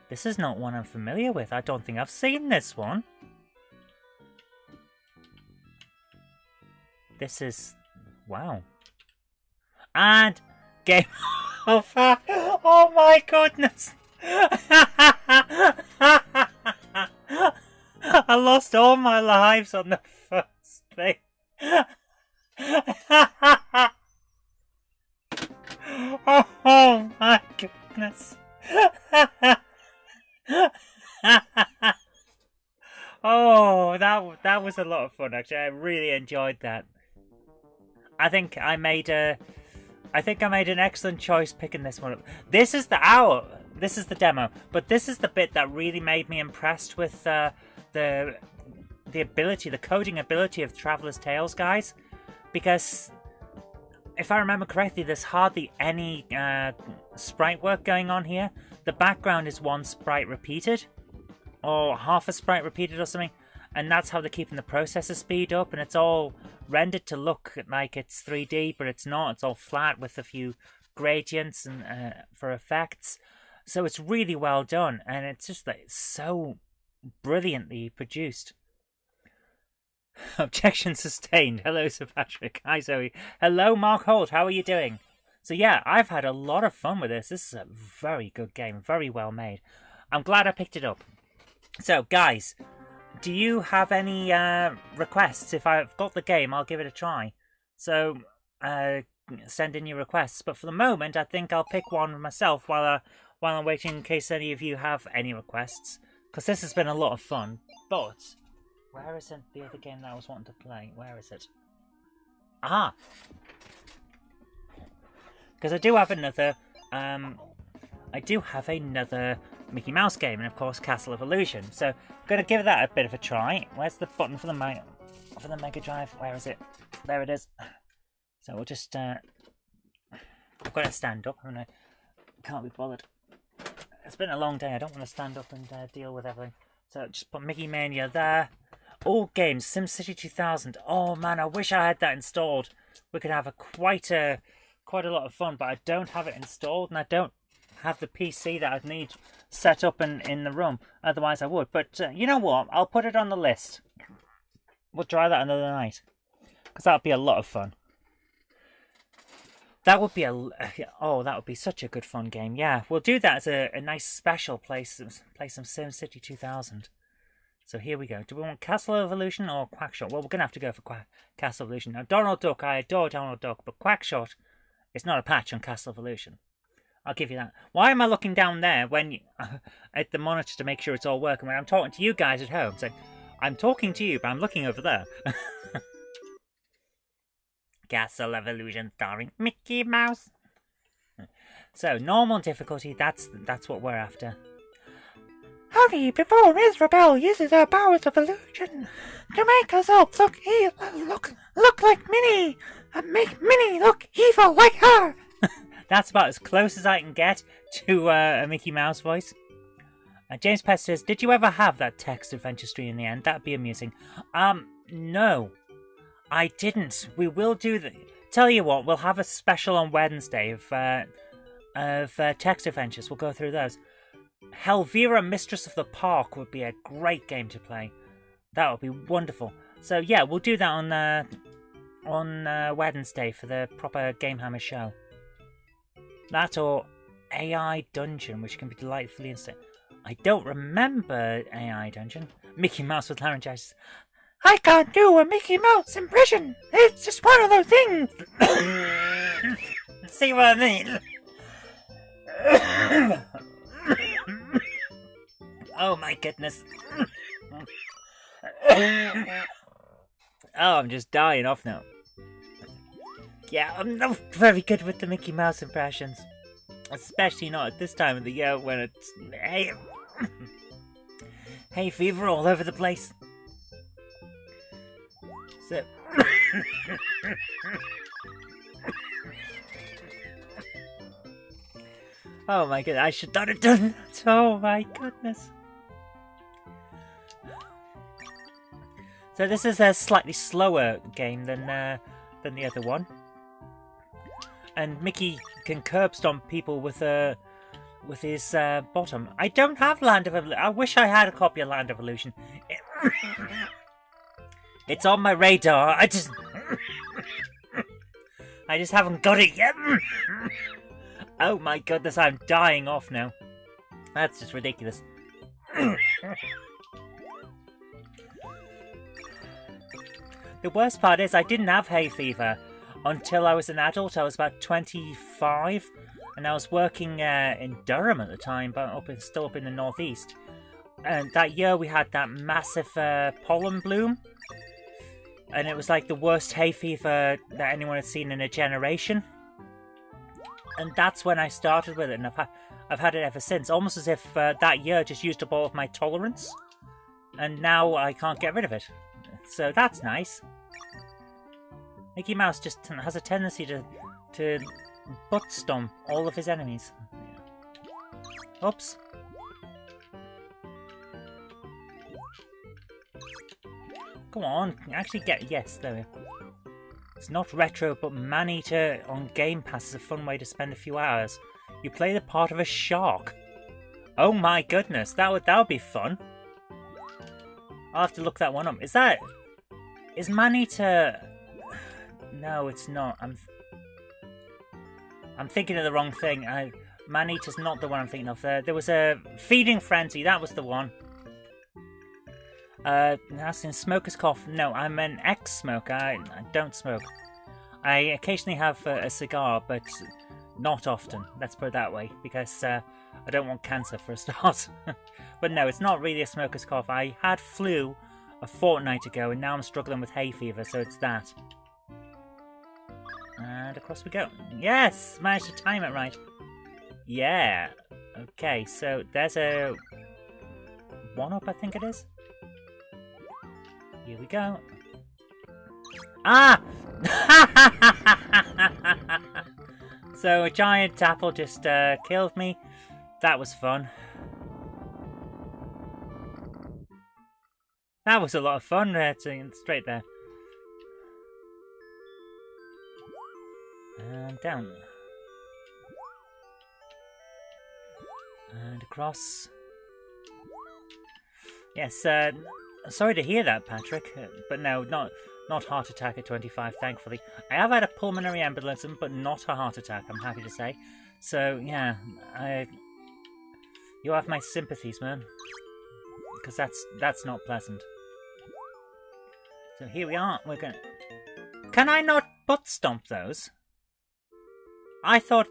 This is not one I'm familiar with. I don't think I've seen this one. This is... wow. And... game over! Oh my goodness! I lost all my lives on the first thing. Oh my goodness. Oh, that was a lot of fun actually. I really enjoyed that. I think I made an excellent choice picking this one up. This is the demo, but this is the bit that really made me impressed with the ability, the coding ability of Traveller's Tales, guys. Because if I remember correctly, there's hardly any sprite work going on here. The background is one sprite repeated, or half a sprite repeated or something, and that's how they're keeping the processor speed up, and it's all rendered to look like it's 3D, but it's not. It's all flat with a few gradients and for effects. So it's really well done, and it's just like so brilliantly produced. Objection sustained. Hello, Sir Patrick. Hi, Zoe. Hello, Mark Holt. How are you doing? So yeah, I've had a lot of fun with this. This is a very good game, very well made. I'm glad I picked it up. So, guys, do you have any requests? If I've got the game, I'll give it a try. So send in your requests. But for the moment, I think I'll pick one myself while I'm waiting in case any of you have any requests. Because this has been a lot of fun. But where is it, the other game that I was wanting to play? Where is it? Aha! Because I do have another Mickey Mouse game, and of course Castle of Illusion. So I'm going to give that a bit of a try. Where's the button for the Mega Drive? Where is it? There it is. So we'll just I've got to stand up. I can't be bothered. It's been a long day. I don't want to stand up and deal with everything. So just put Mickey Mania there. All games. SimCity 2000. Oh man, I wish I had that installed. We could have quite a lot of fun, but I don't have it installed, and I don't have the PC that I'd need set up in the room. Otherwise I would. But you know what? I'll put it on the list. We'll try that another night. Because that would be a lot of fun. That would be that would be such a good fun game. Yeah, we'll do that as a nice special place. Play some SimCity 2000. So here we go. Do we want Castle of Illusion or Quackshot? Well, we're going to have to go for Castle of Illusion. Now, Donald Duck, I adore Donald Duck, but Quackshot is not a patch on Castle of Illusion. I'll give you that. Why am I looking down there when at the monitor to make sure it's all working when I'm talking to you guys at home? So I'm talking to you, but I'm looking over there. Castle of Illusion starring Mickey Mouse. So, normal difficulty, that's what we're after. Honey, before Isabel uses her powers of illusion to make herself look like Minnie, and make Minnie look evil like her. That's about as close as I can get to a Mickey Mouse voice. James Pest says, did you ever have that text adventure stream in the end? That'd be amusing. No. I didn't. We will do the... Tell you what, we'll have a special on Wednesday of text adventures. We'll go through those. Helvira, Mistress of the Park would be a great game to play. That would be wonderful. So yeah, we'll do that on Wednesday for the proper Game Hammer show. That or AI Dungeon, which can be delightfully instant. I don't remember AI Dungeon. Mickey Mouse with laryngitis. I can't do a Mickey Mouse impression. It's just one of those things. See what I mean? Oh my goodness. Oh, I'm just dying off now. Yeah, I'm not very good with the Mickey Mouse impressions. Especially not at this time of the year when it's hay fever all over the place. So... Oh my goodness, I should not have done that. Oh my goodness. So this is a slightly slower game than the other one. And Mickey can curb stomp people with his bottom. I don't have Land of Illusion. I wish I had a copy of Land of Illusion. It's on my radar. I just haven't got it yet. Oh my goodness, I'm dying off now. That's just ridiculous. The worst part is I didn't have hay fever until I was an adult. I was about 25 and I was working in Durham at the time, but still up in the northeast. And that year we had that massive pollen bloom. And it was like the worst hay fever that anyone had seen in a generation. And that's when I started with it, and I've had it ever since. Almost as if that year just used up all of my tolerance. And now I can't get rid of it. So that's nice. Mickey Mouse just has a tendency to butt stomp all of his enemies. Oops. Come on, actually get... Yes, there we go. It's not retro, but Mania on Game Pass is a fun way to spend a few hours. You play the part of a shark. Oh my goodness, that would be fun. I'll have to look that one up. Is Mania... No, it's not. I'm thinking of the wrong thing. Mania's not the one I'm thinking of. There was a Feeding Frenzy, that was the one. That's in smoker's cough. No, I'm an ex-smoker. I don't smoke. I occasionally have a cigar, but not often. Let's put it that way, because I don't want cancer for a start. But no, it's not really a smoker's cough. I had flu a fortnight ago, and now I'm struggling with hay fever, so it's that. And across we go. Yes! Managed to time it right. Yeah. Okay, so there's a 1-up, I think it is. Here we go. Ah! So a giant apple just killed me. That was fun. That was a lot of fun, straight there. And down. And across. Yes, sorry to hear that, Patrick. But no, not heart attack at 25, thankfully. I have had a pulmonary embolism, but not a heart attack, I'm happy to say. So, yeah, you have my sympathies, man. Because that's not pleasant. So here we are, we're gonna... Can I not butt stomp those? I thought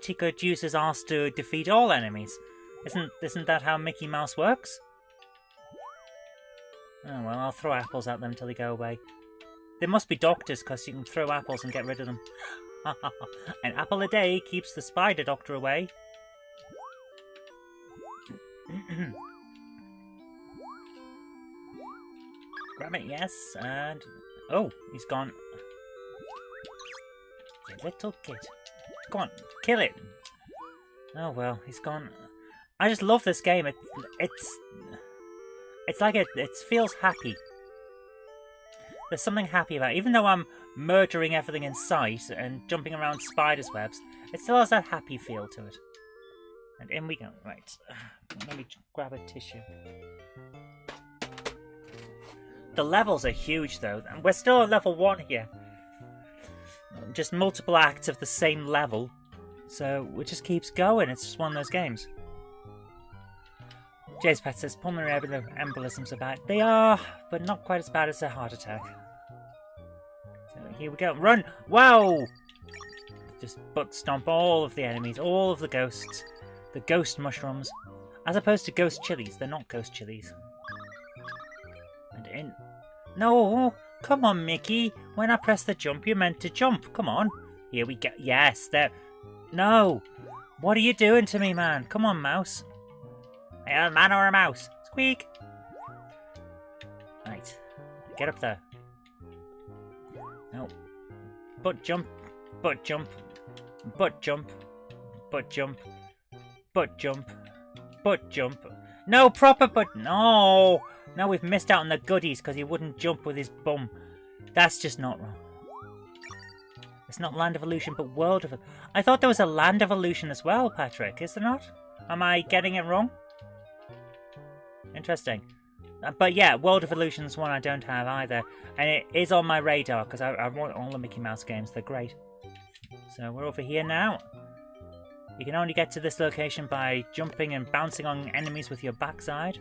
he could use his arse to defeat all enemies. Isn't that how Mickey Mouse works? Oh well, I'll throw apples at them till they go away. They must be doctors, because you can throw apples and get rid of them. An apple a day keeps the spider doctor away. Grab it, yes, and... Oh, he's gone. You little kid. Go on, kill it. Oh well, he's gone. I just love this game. It's like it feels happy. There's something happy about it. Even though I'm murdering everything in sight and jumping around spiders' webs, it still has that happy feel to it. And in we go. Right. Let me grab a tissue. The levels are huge though. And we're still at level 1 here. Just multiple acts of the same level. So it just keeps going. It's just one of those games. Jay's Pet says pulmonary embolisms are bad. They are, but not quite as bad as a heart attack. So here we go. Run! Wow! Just butt stomp all of the enemies, all of the ghosts. The ghost mushrooms. As opposed to ghost chilies. They're not ghost chilies. And in... No! Come on, Mickey! When I press the jump, you're meant to jump. Come on. Here we go. Yes, there... No! What are you doing to me, man? Come on, mouse. A man or a mouse? Squeak! Right. Get up there. No. Butt jump. Butt jump. Butt jump. Butt jump. Butt jump. Butt jump. No, proper butt. No! Now we've missed out on the goodies because he wouldn't jump with his bum. That's just not wrong. It's not Land of Illusion, but World of... I thought there was a Land of Illusion as well, Patrick. Is there not? Am I getting it wrong? Interesting. But yeah, World of Illusion is one I don't have either. And it is on my radar, because I want all the Mickey Mouse games. They're great. So we're over here now. You can only get to this location by jumping and bouncing on enemies with your backside.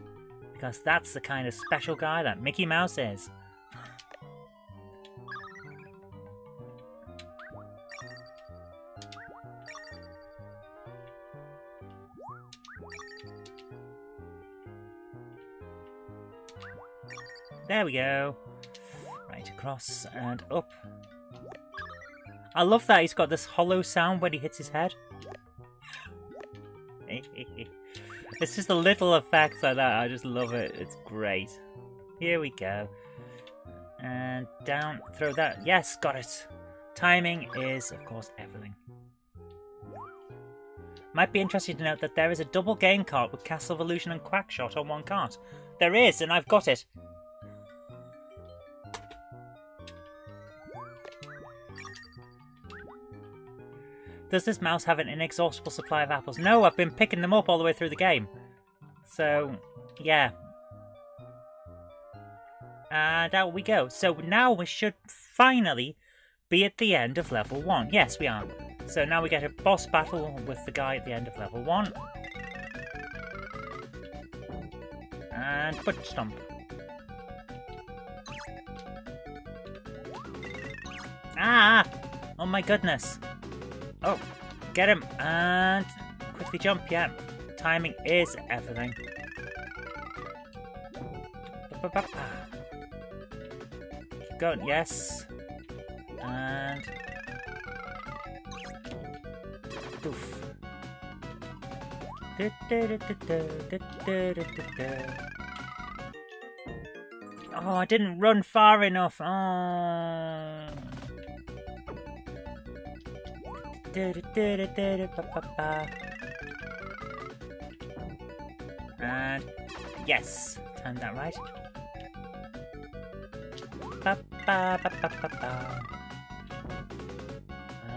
Because that's the kind of special guy that Mickey Mouse is. There we go. Right, across and up. I love that he's got this hollow sound when he hits his head. It's just the little effects like that. I just love it. It's great. Here we go. And down. Throw that. Yes, got it. Timing is, of course, everything. Might be interesting to note that there is a double game cart with Castle of Illusion and Quackshot on one cart. There is, and I've got it. Does this mouse have an inexhaustible supply of apples? No, I've been picking them up all the way through the game. So, yeah. And out we go. So now we should finally be at the end of level 1. Yes, we are. So now we get a boss battle with the guy at the end of level 1. And foot stomp. Ah! Oh my goodness. Oh, get him. And quickly jump, yeah. Timing is everything. Keep going, yes. And... Doof. Oh, I didn't run far enough. Oh. And yes, timed that right.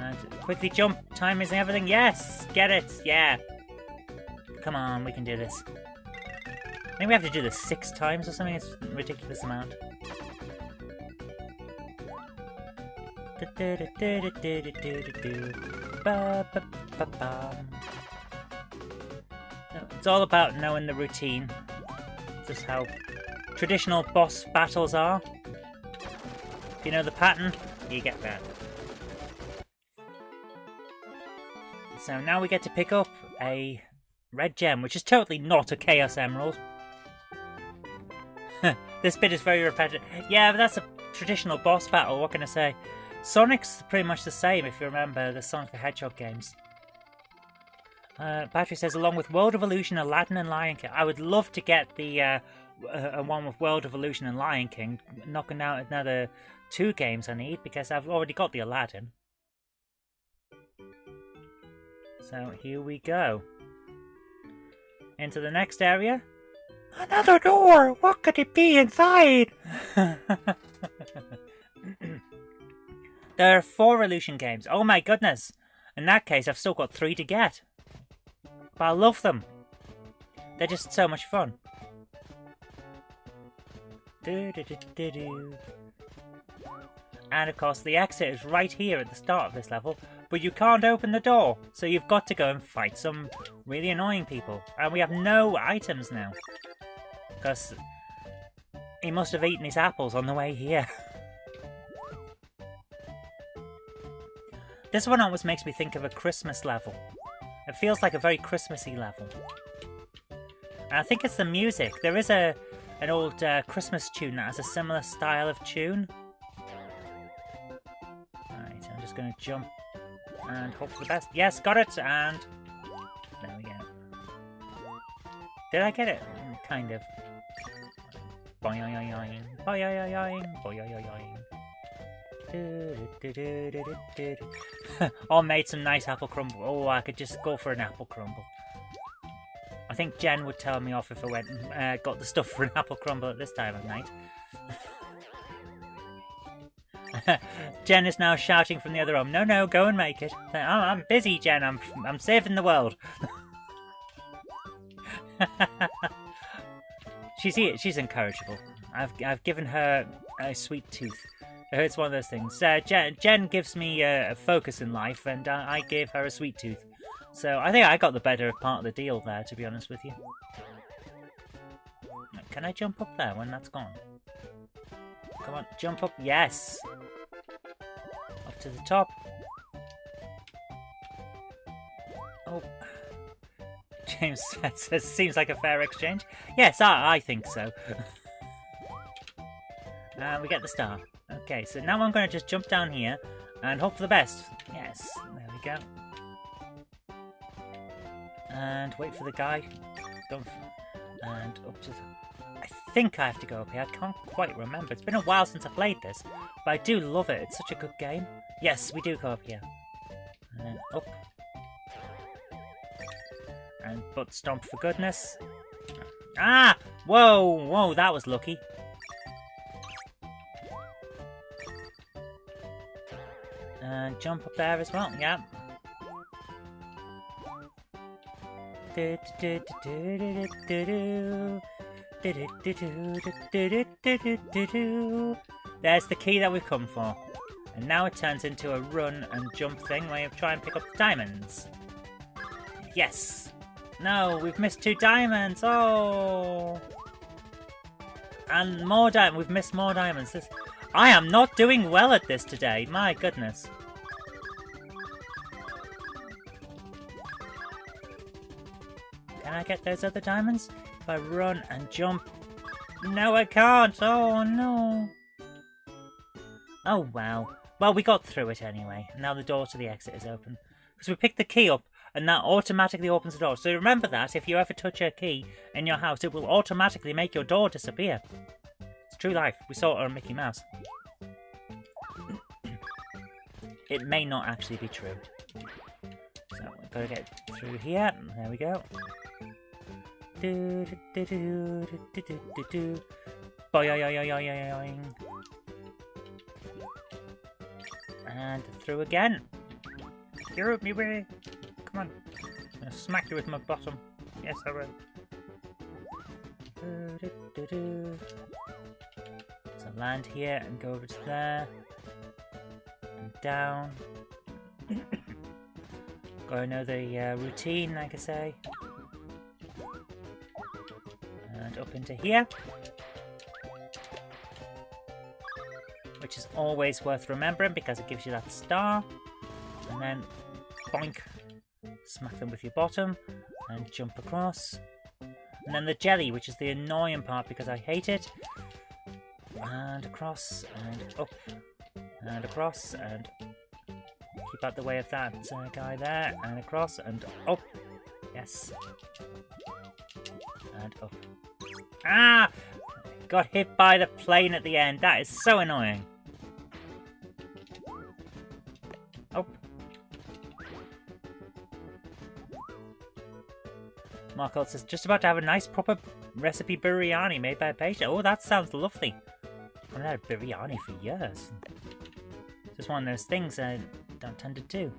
And quickly jump. Time is everything. Yes, get it. Yeah. Come on, we can do this. I think we have to do this 6 times or something. It's a ridiculous amount. It's all about knowing the routine. Just how traditional boss battles are. If you know the pattern, you get that. So now we get to pick up a red gem, which is totally not a Chaos Emerald. This bit is very repetitive. Yeah, but that's a traditional boss battle, what can I say? Sonic's pretty much the same, if you remember the Sonic the Hedgehog games. Battery says, along with World of Illusion, Aladdin and Lion King. I would love to get the one with World of Illusion and Lion King, knocking out another 2 games I need, because I've already got the Aladdin. So here we go. Into the next area. Another door! What could it be inside? There are 4 Illusion games. Oh my goodness! In that case, I've still got 3 to get. But I love them. They're just so much fun. And of course, the exit is right here at the start of this level, but you can't open the door, so you've got to go and fight some really annoying people. And we have no items now, because he must have eaten his apples on the way here. This one always makes me think of a Christmas level. It feels like a very Christmassy level. And I think it's the music. There is an old Christmas tune that has a similar style of tune. Alright, I'm just going to jump and hope for the best. Yes, got it! And there we go. Did I get it? Kind of. Boing-oing-oing, boing-oing-oing, boing-oing-oing. Oh, made some nice apple crumble. Oh, I could just go for an apple crumble. I think Jen would tell me off if I went and got the stuff for an apple crumble at this time of night. Jen is now shouting from the other room, "No, no, go and make it." Oh, I'm busy, Jen. I'm saving the world. She's incorrigible. I've given her a sweet tooth. It's one of those things. Jen gives me a focus in life, and I gave her a sweet tooth. So I think I got the better part of the deal there, to be honest with you. Can I jump up there when that's gone? Come on, jump up. Yes! Up to the top. Oh. James says, seems like a fair exchange. Yes, I think so. We get the star. Okay, so now I'm going to just jump down here and hope for the best. Yes, there we go. And wait for the guy. And up to the... I think I have to go up here. I can't quite remember. It's been a while since I played this, but I do love it. It's such a good game. Yes, we do go up here. And then up. And butt stomp for goodness. Ah! Whoa! Whoa, that was lucky. And jump up there as well, yeah. There's the key that we've come for. And now it turns into a run and jump thing where you try and pick up the diamonds. Yes! No, we've missed 2 diamonds! Oh! And more diamonds. We've missed more diamonds. I am not doing well at this today. My goodness. Can I get those other diamonds? If I run and jump... No, I can't. Oh, no. Oh, well. Well, we got through it anyway. Now the door to the exit is open. Because we picked the key up, and that automatically opens the door. So remember that, if you ever touch a key in your house, it will automatically make your door disappear. It's true life. We saw it on Mickey Mouse. It may not actually be true. So we've got to get through here. There we go. Boing. And through again. You're out me way. Come on. I'm gonna smack you with my bottom. Yes, I will. So land here and go over to there. And down. Gotta know the routine, like I say. And up into here. Which is always worth remembering because it gives you that star. And then, boink, smack them with your bottom and jump across. And then the jelly, which is the annoying part because I hate it. And across, and up, and across, and keep out the way of that guy there. And across, and up. Yes. And up. Ah! Got hit by the plane at the end. That is so annoying. Oh. Marco says, just about to have a nice proper recipe biryani made by a patient. Oh, that sounds lovely. I haven't had biryani for years. Just one of those things I don't tend to do.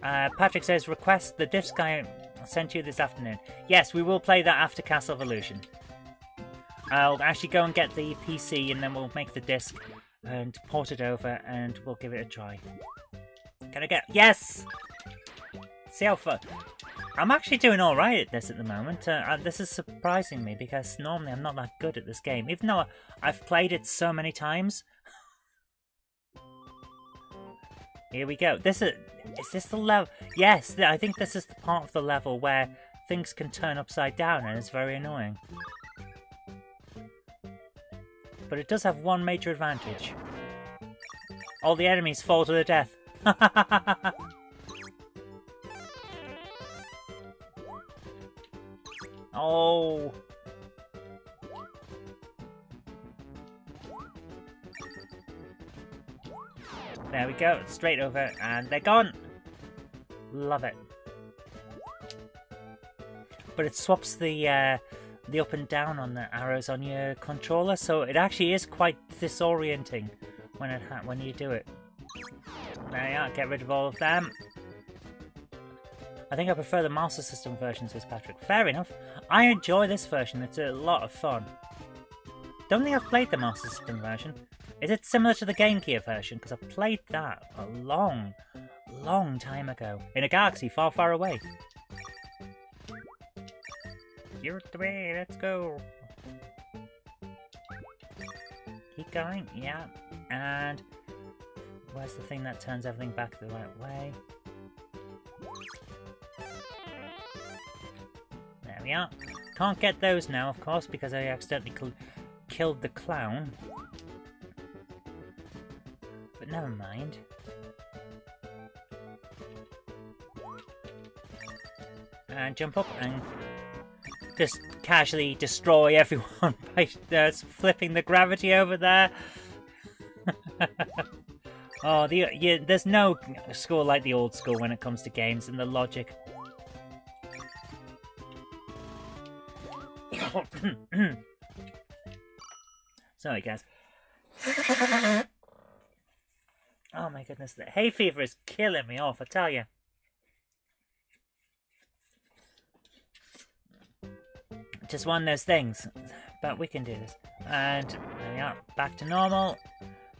Patrick says, request the disc I sent you this afternoon. Yes, we will play that after Castle of Illusion. I'll actually go and get the PC and then we'll make the disc and port it over and we'll give it a try. Can I get... Yes! See how fun... I'm actually doing alright at this at the moment. This is surprising me because normally I'm not that good at this game. Even though I've played it so many times. Here we go. Is this the level? Yes, I think this is the part of the level where things can turn upside down and it's very annoying. But it does have one major advantage. All the enemies fall to their death. Oh. There we go, straight over, and they're gone. Love it. But it swaps the up and down on the arrows on your controller, so it actually is quite disorienting when you do it. There you are, get rid of all of them. I think I prefer the Master System version, says Patrick. Fair enough. I enjoy this version, it's a lot of fun. Don't think I've played the Master System version. Is it similar to the Game Gear version? Because I played that a long, long time ago. In a galaxy far, far away. You're the way, let's go. Keep going, yeah. And where's the thing that turns everything back the right way? There we are. Can't get those now, of course, because I accidentally killed the clown. But never mind. And jump up and just casually destroy everyone by flipping the gravity over there. Oh, there's no school like the old school when it comes to games and the logic. Sorry, guys. Oh my goodness, the hay fever is killing me off, I tell you. Just one of those things, but we can do this. And there we are, back to normal.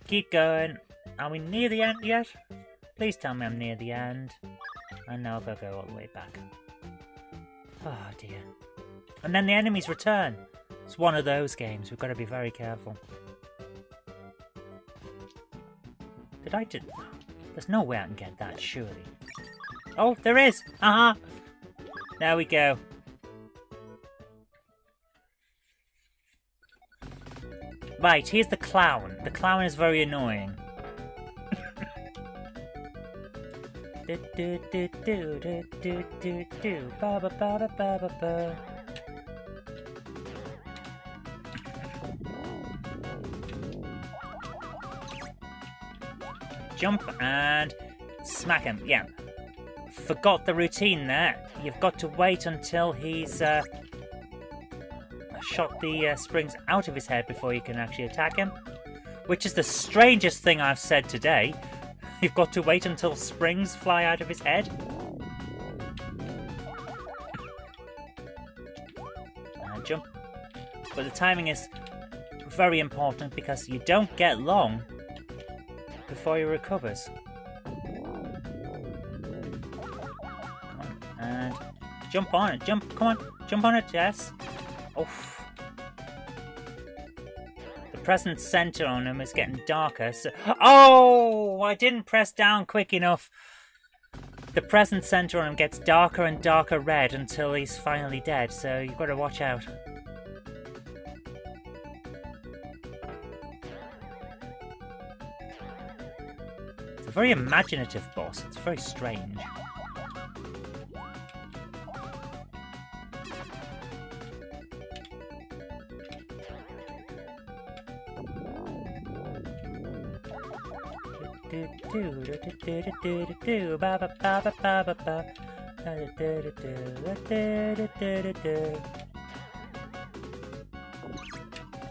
Keep going. Are we near the end yet? Please tell me I'm near the end. And now I've got to go all the way back. Oh dear. And then the enemies return. It's one of those games. We've got to be very careful. Did I do... There's no way I can get that, surely. Oh, there is! Aha! There we go. Right, here's the clown. The clown is very annoying. Do do do do do do do do ba ba ba ba ba ba ba. Jump and smack him. Yeah. Forgot the routine there. You've got to wait until he's shot the springs out of his head before you can actually attack him. Which is the strangest thing I've said today. You've got to wait until springs fly out of his head. And jump. But the timing is very important because you don't get long before he recovers. And jump on it. Jump. Come on. Jump on it, Jess. Oof. The present center on him is getting darker. So... Oh! I didn't press down quick enough. The present center on him gets darker and darker red until he's finally dead. So you've got to watch out. It's a very imaginative boss. It's very strange.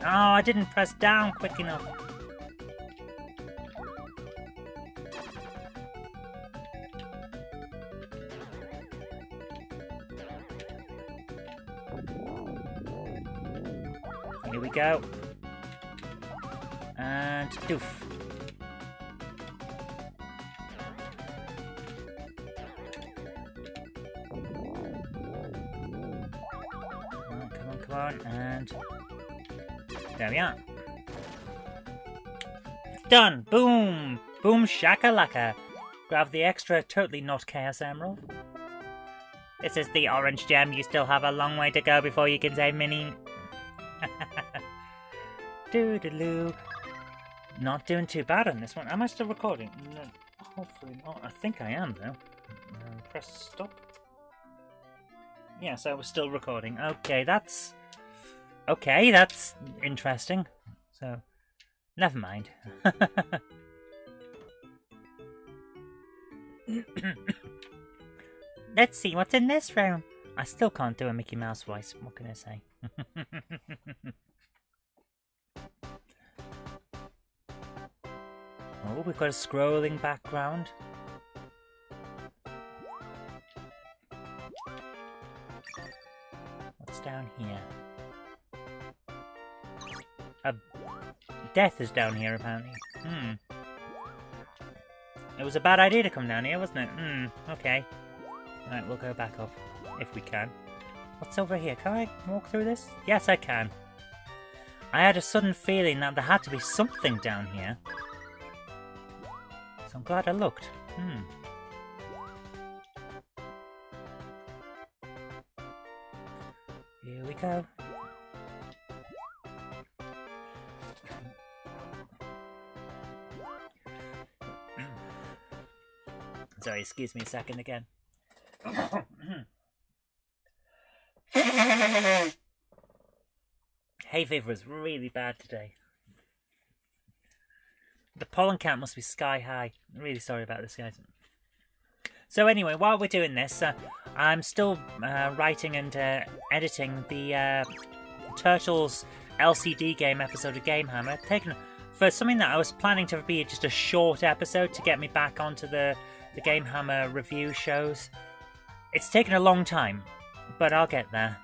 Oh, I didn't press down quick enough. Here we go. And doof. Come on, and there we are. Done! Boom! Boom shakalaka! Grab the extra totally not Chaos Emerald. This is the orange gem. You still have a long way to go before you can say mini. Doodaloo. Not doing too bad on this one. Am I still recording? No, hopefully not. I think I am though. Press stop. Yes, I was still recording. Okay, that's interesting. So, never mind. Let's see what's in this room. I still can't do a Mickey Mouse voice. What can I say? Oh, we've got a scrolling background. What's down here? Death is down here, apparently. It was a bad idea to come down here, wasn't it? Okay. Right, we'll go back up, if we can. What's over here? Can I walk through this? Yes, I can. I had a sudden feeling that there had to be something down here. So I'm glad I looked. Here we go. Sorry, excuse me a second again. Hay fever is really bad today. The pollen count must be sky high. I'm really sorry about this, guys. So anyway, while we're doing this, I'm still writing and editing the Turtles LCD game episode of Game Hammer. Taken for something that I was planning to be just a short episode to get me back onto the Game Hammer review shows. It's taken a long time, but I'll get there.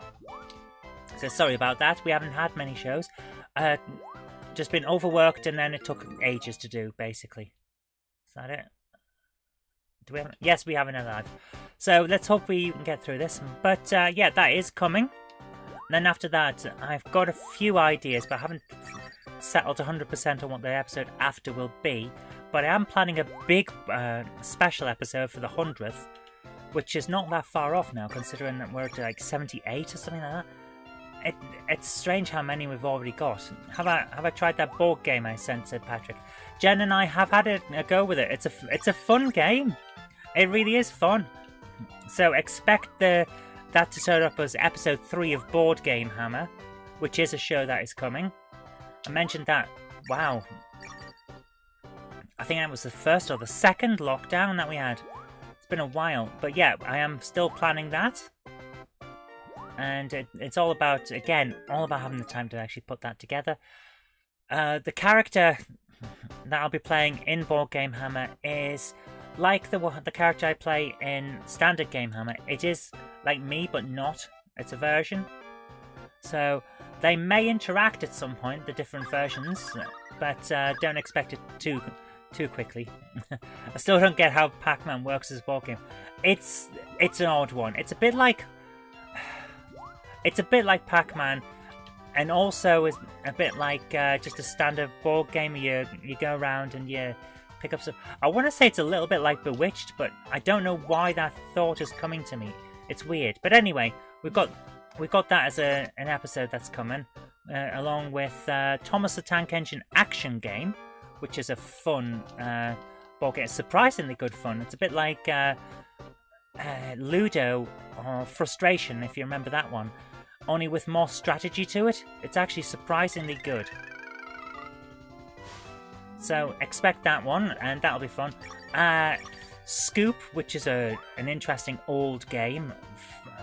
So sorry about that. We haven't had many shows. Just been overworked, and then it took ages to do, basically. Is that it? Do we have? Yes, we have another live. So let's hope we can get through this. But yeah, that is coming. Then after that, I've got a few ideas, but I haven't settled 100% on what the episode after will be. But I am planning a big special episode for the 100th, which is not that far off now, considering that we're at like 78 or something like that. It's strange how many we've already got. Have I tried that board game I sent, said Patrick. Jen and I have had a go with it. It's a fun game. It really is fun. So expect that to turn up as episode 3 of Board Game Hammer, which is a show that is coming. I mentioned that, wow, I think that was the first or the second lockdown that we had. It's been a while, but yeah, I am still planning that. And it's all about, again, having the time to actually put that together. The character that I'll be playing in Board Game Hammer is like the character I play in Standard Game Hammer. It is like me, but not. It's a version. So they may interact at some point, the different versions, but don't expect it too quickly. I still don't get how Pac-Man works as a board game. It's an odd one. It's a bit like Pac-Man, and also is a bit like just a standard board game. You go around and you pick up stuff. I want to say it's a little bit like Bewitched, but I don't know why that thought is coming to me. It's weird. But anyway, we've got that as an episode that's coming, along with Thomas the Tank Engine action game, which is a fun board game. Surprisingly good fun. It's a bit like Ludo or Frustration, if you remember that one. Only with more strategy to it. It's actually surprisingly good. So expect that one, and that'll be fun. Scoop, which is an interesting old game.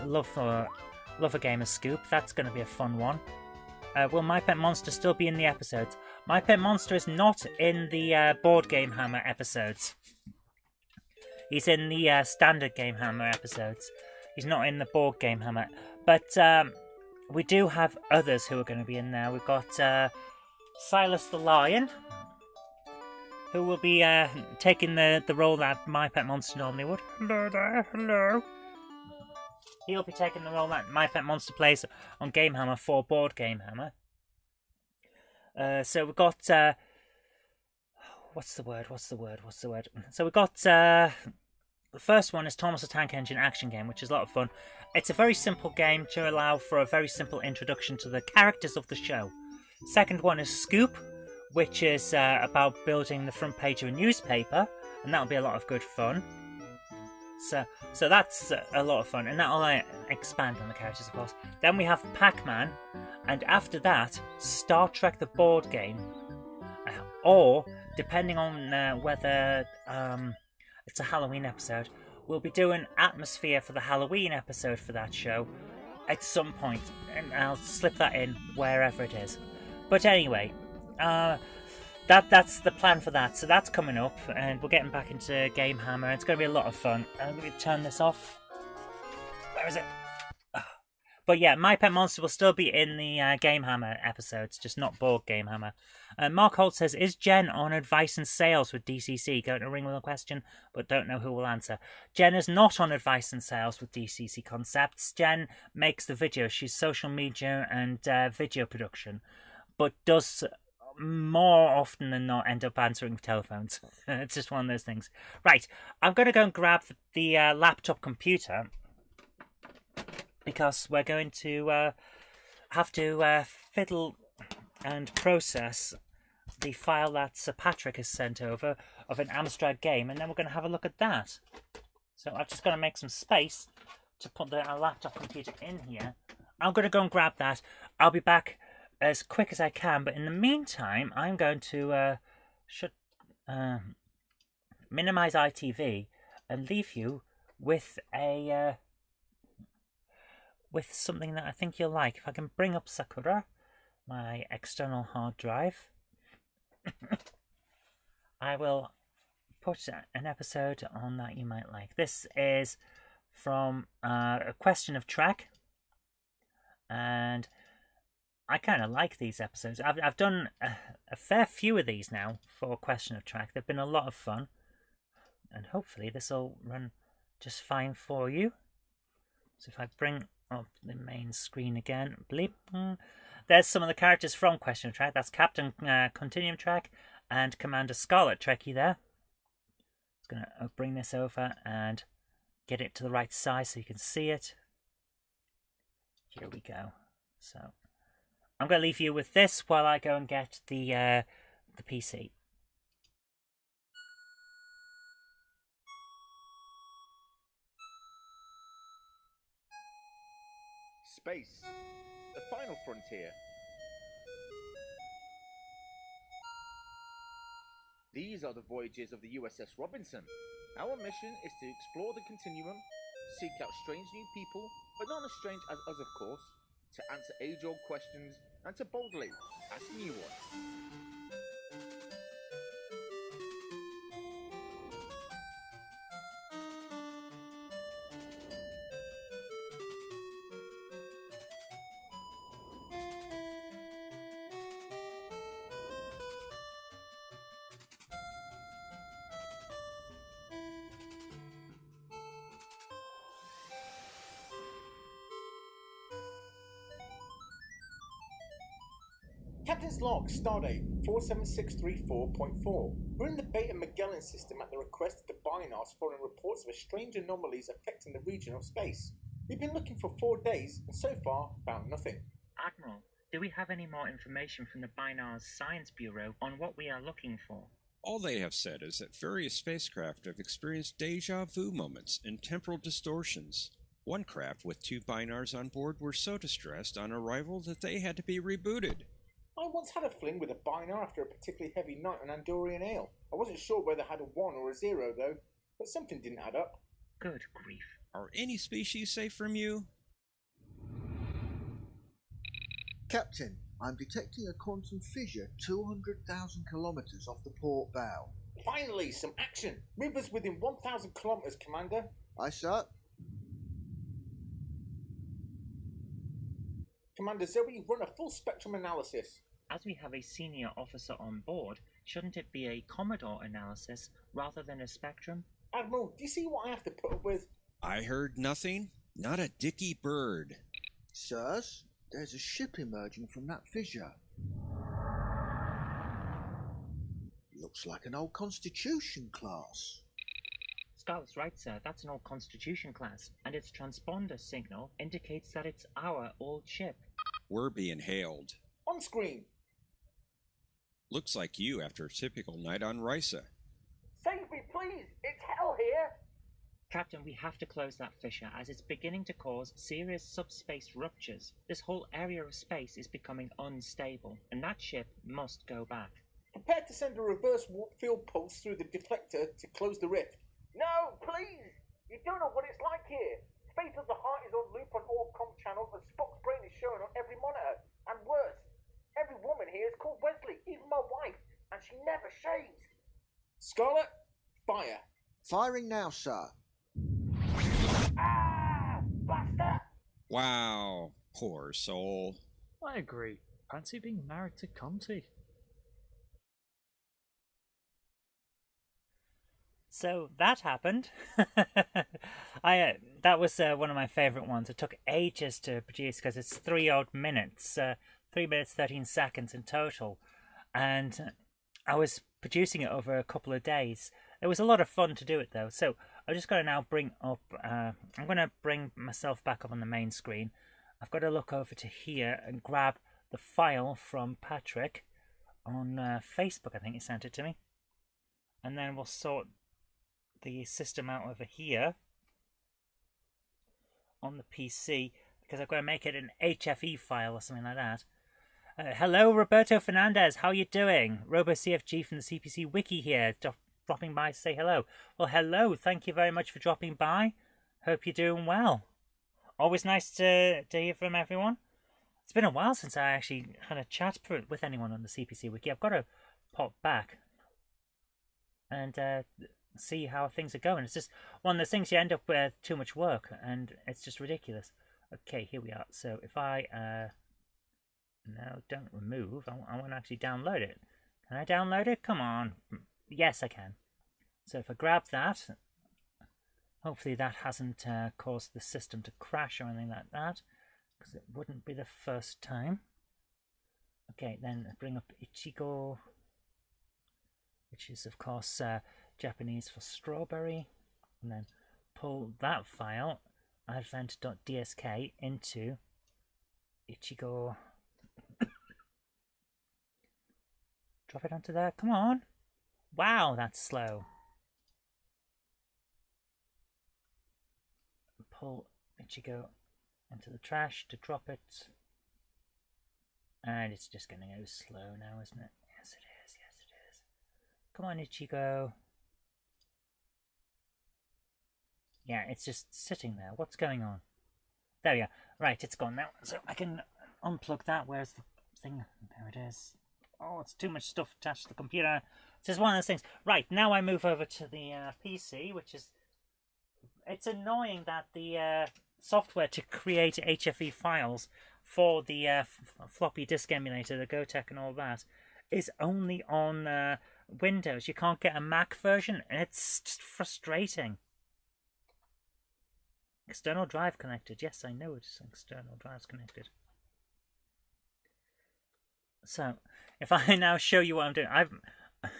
Love a game of Scoop. That's going to be a fun one. Will My Pet Monster still be in the episodes? My Pet Monster is not in the Board Game Hammer episodes. He's in the Standard Game Hammer episodes. He's not in the Board Game Hammer. But we do have others who are going to be in there. We've got Silas the Lion, who will be taking the role that My Pet Monster normally would. Hello there, hello. He'll be taking the role that My Pet Monster plays on Game Hammer for Board Game Hammer. So we've got... What's the word? So we've got... The first one is Thomas the Tank Engine action game, which is a lot of fun. It's a very simple game to allow for a very simple introduction to the characters of the show. Second one is Scoop, which is about building the front page of a newspaper, and that'll be a lot of good fun. So that's a lot of fun, and that'll expand on the characters, of course. Then we have Pac-Man, and after that, Star Trek the board game. Or, depending on whether it's a Halloween episode, we'll be doing Atmosphere for the Halloween episode for that show at some point, and I'll slip that in wherever it is. But anyway, that's the plan for that. So that's coming up, and we're getting back into Game Hammer. It's going to be a lot of fun. I'm going to turn this off. Where is it? But yeah, My Pet Monster will still be in the Game Hammer episodes, just not Board Game Hammer. Mark Holt says, is Jen on advice and sales with DCC? Going to ring with a question, but don't know who will answer. Jen is not on advice and sales with DCC Concepts. Jen makes the videos. She's social media and video production, but does more often than not end up answering telephones. It's just one of those things. Right, I'm going to go and grab the laptop computer, because we're going to have to fiddle and process the file that Sir Patrick has sent over of an Amstrad game, and then we're going to have a look at that. So I've just got to make some space to put the laptop computer in here. I'm going to go and grab that. I'll be back as quick as I can, but in the meantime, I'm going to minimize ITV and leave you with a... with something that I think you'll like. If I can bring up Sakura, my external hard drive, I will put an episode on that you might like. This is from A Question of Track, and I kind of like these episodes. I've done a fair few of these now for A Question of Track. They've been a lot of fun, and hopefully this will run just fine for you. So if I bring of the main screen again. Bleep. There's some of the characters from Question Track. That's Captain Continuum Track and Commander Scarlet Trekkie there. Just going to bring this over and get it to the right size so you can see it. Here we go. So I'm going to leave you with this while I go and get the PC. Space, the final frontier. These are the voyages of the USS Robinson. Our mission is to explore the continuum, seek out strange new people, but not as strange as us, of course, to answer age-old questions and to boldly ask new ones. Captain's log, stardate 47634.4. We're in the Beta Magellan system at the request of the Binars following reports of strange anomalies affecting the region of space. We've been looking for 4 days and so far found nothing. Admiral, do we have any more information from the Binars Science Bureau on what we are looking for? All they have said is that various spacecraft have experienced deja vu moments and temporal distortions. One craft with 2 binars on board were so distressed on arrival that they had to be rebooted. I once had a fling with a Binar after a particularly heavy night on Andorian ale. I wasn't sure whether I had a 1 or a 0 though, but something didn't add up. Good grief. Are any species safe from you? Captain, I'm detecting a quantum fissure 200,000 kilometers off the port bow. Finally, some action! Move us within 1,000 kilometers, Commander. Aye, sir. Commander Zoe, run a full spectrum analysis. As we have a senior officer on board, shouldn't it be a Commodore analysis rather than a spectrum? Admiral, do you see what I have to put up with? I heard nothing. Not a dicky bird. Sirs, there's a ship emerging from that fissure. Looks like an old Constitution class. Scarlet's right, sir. That's an old Constitution class, and its transponder signal indicates that it's our old ship. We're being hailed. On screen. Looks like you after a typical night on Risa. Save me, please! It's hell here! Captain, we have to close that fissure as it's beginning to cause serious subspace ruptures. This whole area of space is becoming unstable, and that ship must go back. Prepare to send a reverse warp field pulse through the deflector to close the rift. No, please! You don't know what it's like here. Space of the Heart is on loop on all comm channels and Spock's brain is showing on every monitor. And worse, every woman here is called Wesley, even my wife, and she never shaves. Scarlet, fire. Firing now, sir. Ah! Blaster! Wow, poor soul. I agree. Fancy being married to Conti. So that happened. That was one of my favourite ones. It took ages to produce because it's 3 odd minutes, 3 minutes 13 seconds in total, and I was producing it over a couple of days. It was a lot of fun to do it though. So I'm just going to now bring up. I'm going to bring myself back up on the main screen. I've got to look over to here and grab the file from Patrick on Facebook. I think he sent it to me, and then we'll sort the system out over here on the PC because I've got to make it an HFE file or something like that. Hello, Roberto Fernandez. How are you doing? RoboCFG from the CPC Wiki here, dropping by to say hello. Well, hello. Thank you very much for dropping by. Hope you're doing well. Always nice to hear from everyone. It's been a while since I actually had a chat with anyone on the CPC Wiki. I've got to pop back and see how things are going. It's just one of those things you end up with too much work and it's just ridiculous. Okay, here we are. So if I no, don't remove. I want to actually download it. Can I download it? Come on. Yes, I can. So if I grab that, Hopefully that hasn't caused the system to crash or anything like that, because it wouldn't be the first time. Okay, then bring up Ichigo, which is of course Japanese for strawberry, and then pull that file, advent.dsk, into Ichigo. Drop it onto there, come on! Wow, that's slow. Pull Ichigo into the trash to drop it. And it's just going to go slow now, isn't it? Yes, it is. Yes, it is. Come on, Ichigo. Yeah, it's just sitting there. What's going on? There we are. Right, it's gone now. So I can unplug that. Where's the thing? There it is. Oh, it's too much stuff attached to the computer. It's just one of those things. Right, now I move over to the PC, which is... It's annoying that the software to create HFE files for the floppy disk emulator, the GoTech and all that, is only on Windows. You can't get a Mac version, and it's just frustrating. External drive connected. Yes, I know it's external drives connected. So, if I now show you what I'm doing,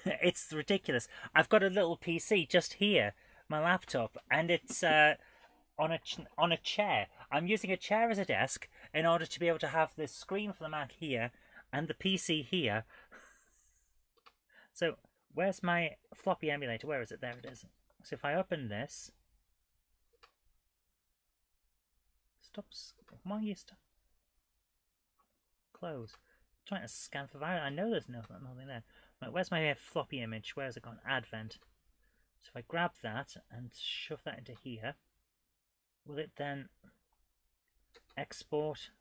it's ridiculous. I've got a little PC just here, my laptop, and it's on a chair. I'm using a chair as a desk in order to be able to have the screen for the Mac here and the PC here. So where's my floppy emulator? Where is it? There it is. So if I open this, why are you stop? Close. I'm trying to scan for virus. I know there's nothing there. Right, where's my floppy image? Where has it gone? Advent. So if I grab that and shove that into here, will it then export?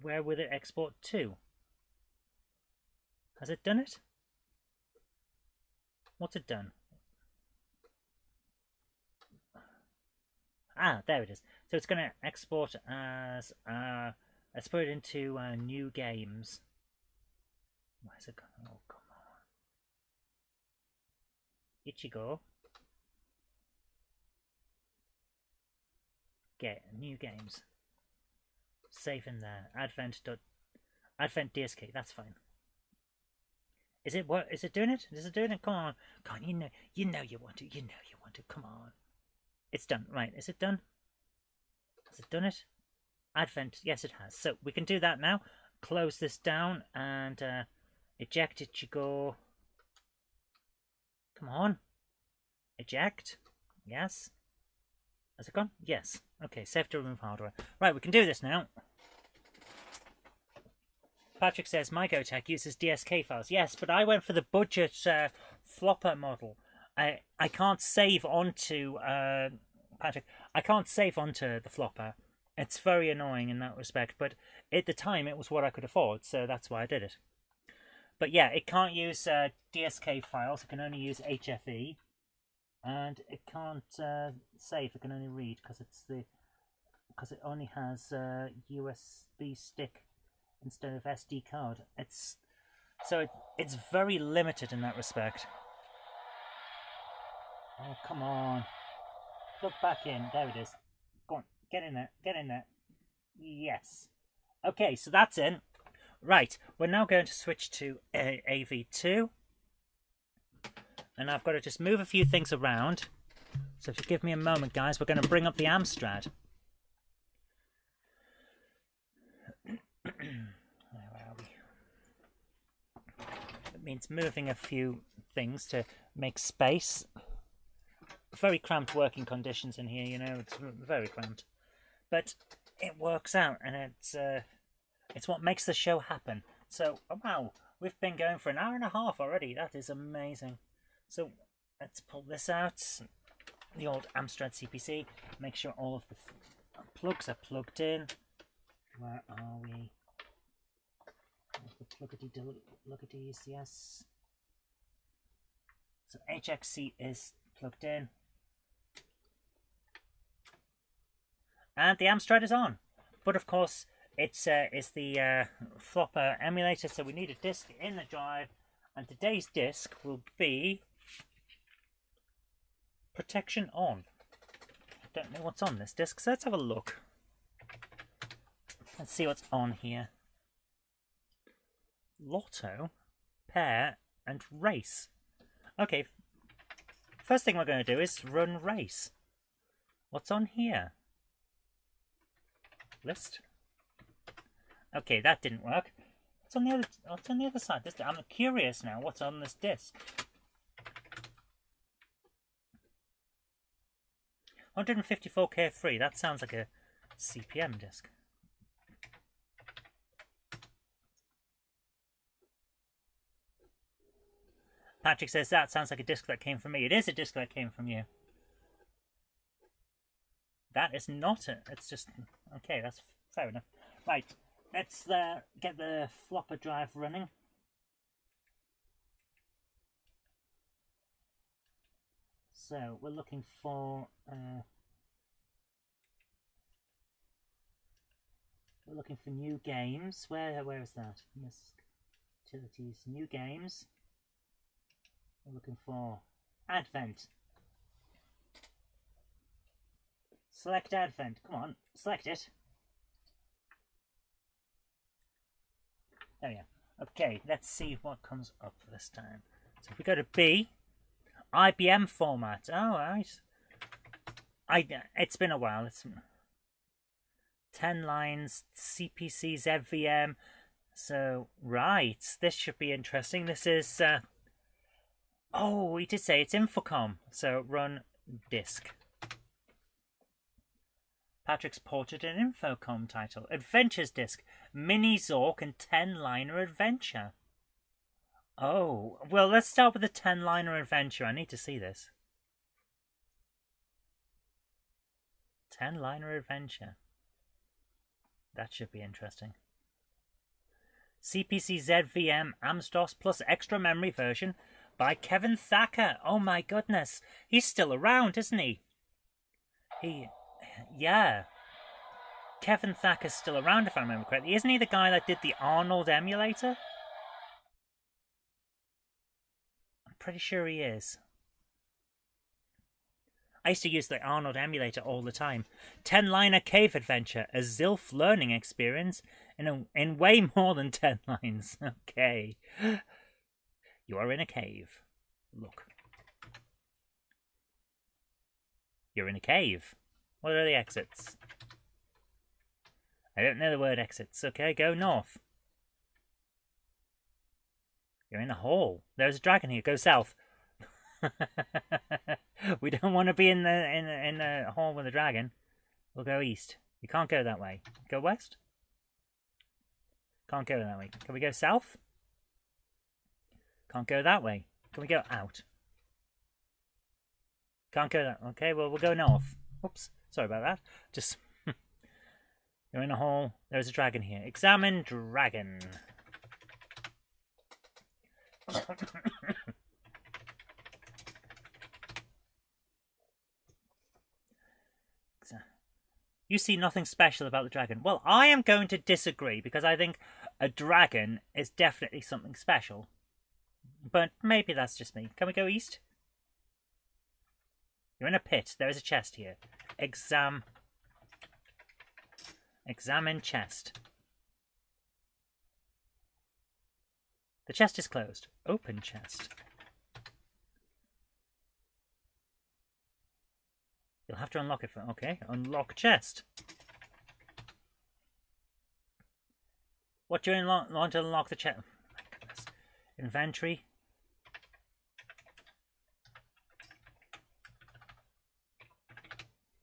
Where will it export to? Has it done it? What's it done? Ah, there it is. So it's going to export as let's put it into new games. Where's it going? Oh, come on. Ichigo. Get new games. Save in there. Advent DSK. That's fine. Is it what? Is it doing it? Is it doing it? Come on, come on. You know you want to. You know you want to. Come on. It's done. Right. Is it done? Has it done it? Advent. Yes, it has. So we can do that now. Close this down and eject Ichigo. Come on. Eject. Yes. Has it gone? Yes. Okay, save to remove hardware. Right, we can do this now. Patrick says, my GoTech uses DSK files. Yes, but I went for the budget flopper model. I can't save onto, Patrick, I can't save onto the flopper. It's very annoying in that respect, but at the time it was what I could afford, so that's why I did it. But yeah, it can't use DSK files, it can only use HFE. And it can't save. It can only read because it only has USB stick instead of SD card. It's very limited in that respect. Oh, come on! Plug back in. There it is. Go on, get in there. Get in there. Yes. Okay, so that's in. Right, we're now going to switch to AV2. And I've got to just move a few things around. So if you give me a moment, guys, we're going to bring up the Amstrad. Where are we? It means moving a few things to make space. Very cramped working conditions in here, you know. It's very cramped. But it works out, and it's what makes the show happen. So, oh, wow, we've been going for an hour and a half already. That is amazing. So let's pull this out, the old Amstrad CPC, make sure all of the plugs are plugged in. Where are we? The pluggities, yes. So HXC is plugged in. And the Amstrad is on. But of course, it's the flopper emulator, so we need a disk in the drive. And today's disk will be Protection on. I don't know what's on this disc, so let's have a look. Let's see what's on here. Lotto, pair, and race. Okay, first thing we're going to do is run race. What's on here? List. Okay, that didn't work. What's on the other side? I'm curious now. What's on this disc? 154K free. That sounds like a CPM disc. Patrick says that sounds like a disc that came from me. It is a disc that came from you. That is not it. It's just... Okay, that's fair enough. Right, let's get the flopper drive running. So, we're looking for... we're looking for new games. Where is that? Utilities, new games. We're looking for Advent. Select Advent. Come on, select it. There we go. Okay, let's see what comes up this time. So if we go to B, IBM format. Oh, right. It's been a while. It's 10 lines, CPC, ZVM. So, right, this should be interesting. This is... oh, we did say it's Infocom. So, run disk. Patrick's ported an Infocom title. Adventures disc. Mini Zork and 10-liner adventure. Oh, well, let's start with the 10-liner adventure. I need to see this. 10-liner adventure. That should be interesting. CPC ZVM Amstos plus extra memory version by Kevin Thacker. Oh my goodness. He's still around, isn't he? Yeah. Kevin Thacker's still around, if I remember correctly. Isn't he the guy that did the Arnold emulator? I'm pretty sure he is. I used to use the Arnold emulator all the time. 10-liner cave adventure, a Zilf learning experience in way more than 10 lines. Okay. You are in a cave. Look. You're in a cave. What are the exits? I don't know the word exits. Okay, go north. You're in a hall. There's a dragon here. Go south. We don't want to be in the hall with a dragon. We'll go east. You can't go that way. Go west? Can't go that way. Can we go south? Can't go that way. Can we go out? Can't go that. Okay, well, we'll go north. Oops, sorry about that. Just... You're in a hall. There's a dragon here. Examine dragon. You see nothing special about the dragon. Well, I am going to disagree because I think a dragon is definitely something special. But maybe that's just me. Can we go east? You're in a pit. There is a chest here. Examine chest. The chest is closed. Open chest. You'll have to unlock it for... Okay, unlock chest. What do you want to unlock the chest? Oh my goodness. Inventory.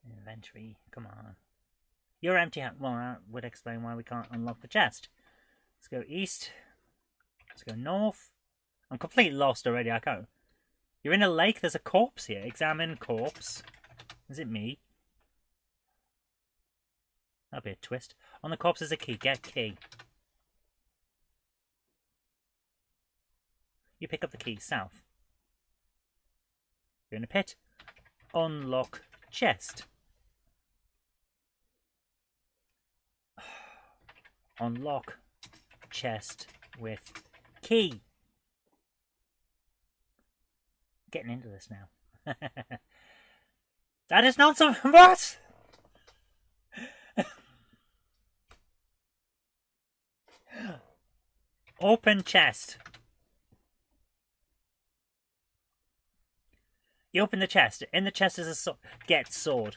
Inventory, come on. You're empty hand. Well, that would explain why we can't unlock the chest. Let's go east. Let's go north. I'm completely lost already. I can't. You're in a lake. There's a corpse here. Examine corpse. Is it me? That'll be a twist. On the corpse is a key. Get key. You pick up the key. South. You're in a pit. Unlock chest. Unlock chest with key. Getting into this now. That is not something. What? Open chest. You open the chest. In the chest is a sword. Get sword.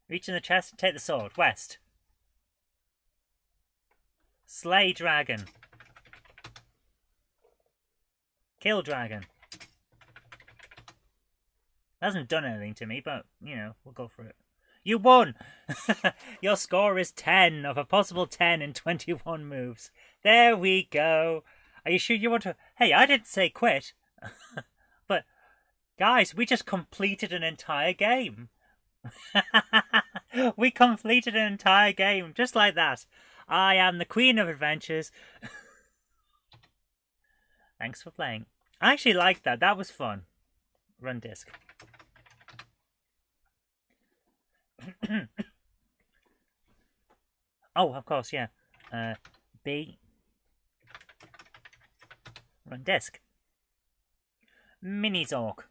Reach in the chest and take the sword. West. Slay dragon. Kill dragon. Hasn't done anything to me, but, you know, we'll go for it. You won! Your score is 10 of a possible 10 in 21 moves. There we go. Are you sure you want to... Hey, I didn't say quit. But, guys, we just completed an entire game. We completed an entire game, just like that. I am the Queen of Adventures. Thanks for playing. I actually liked that. That was fun. Run disc. Oh, of course, yeah. B. Run disc. Mini Zork.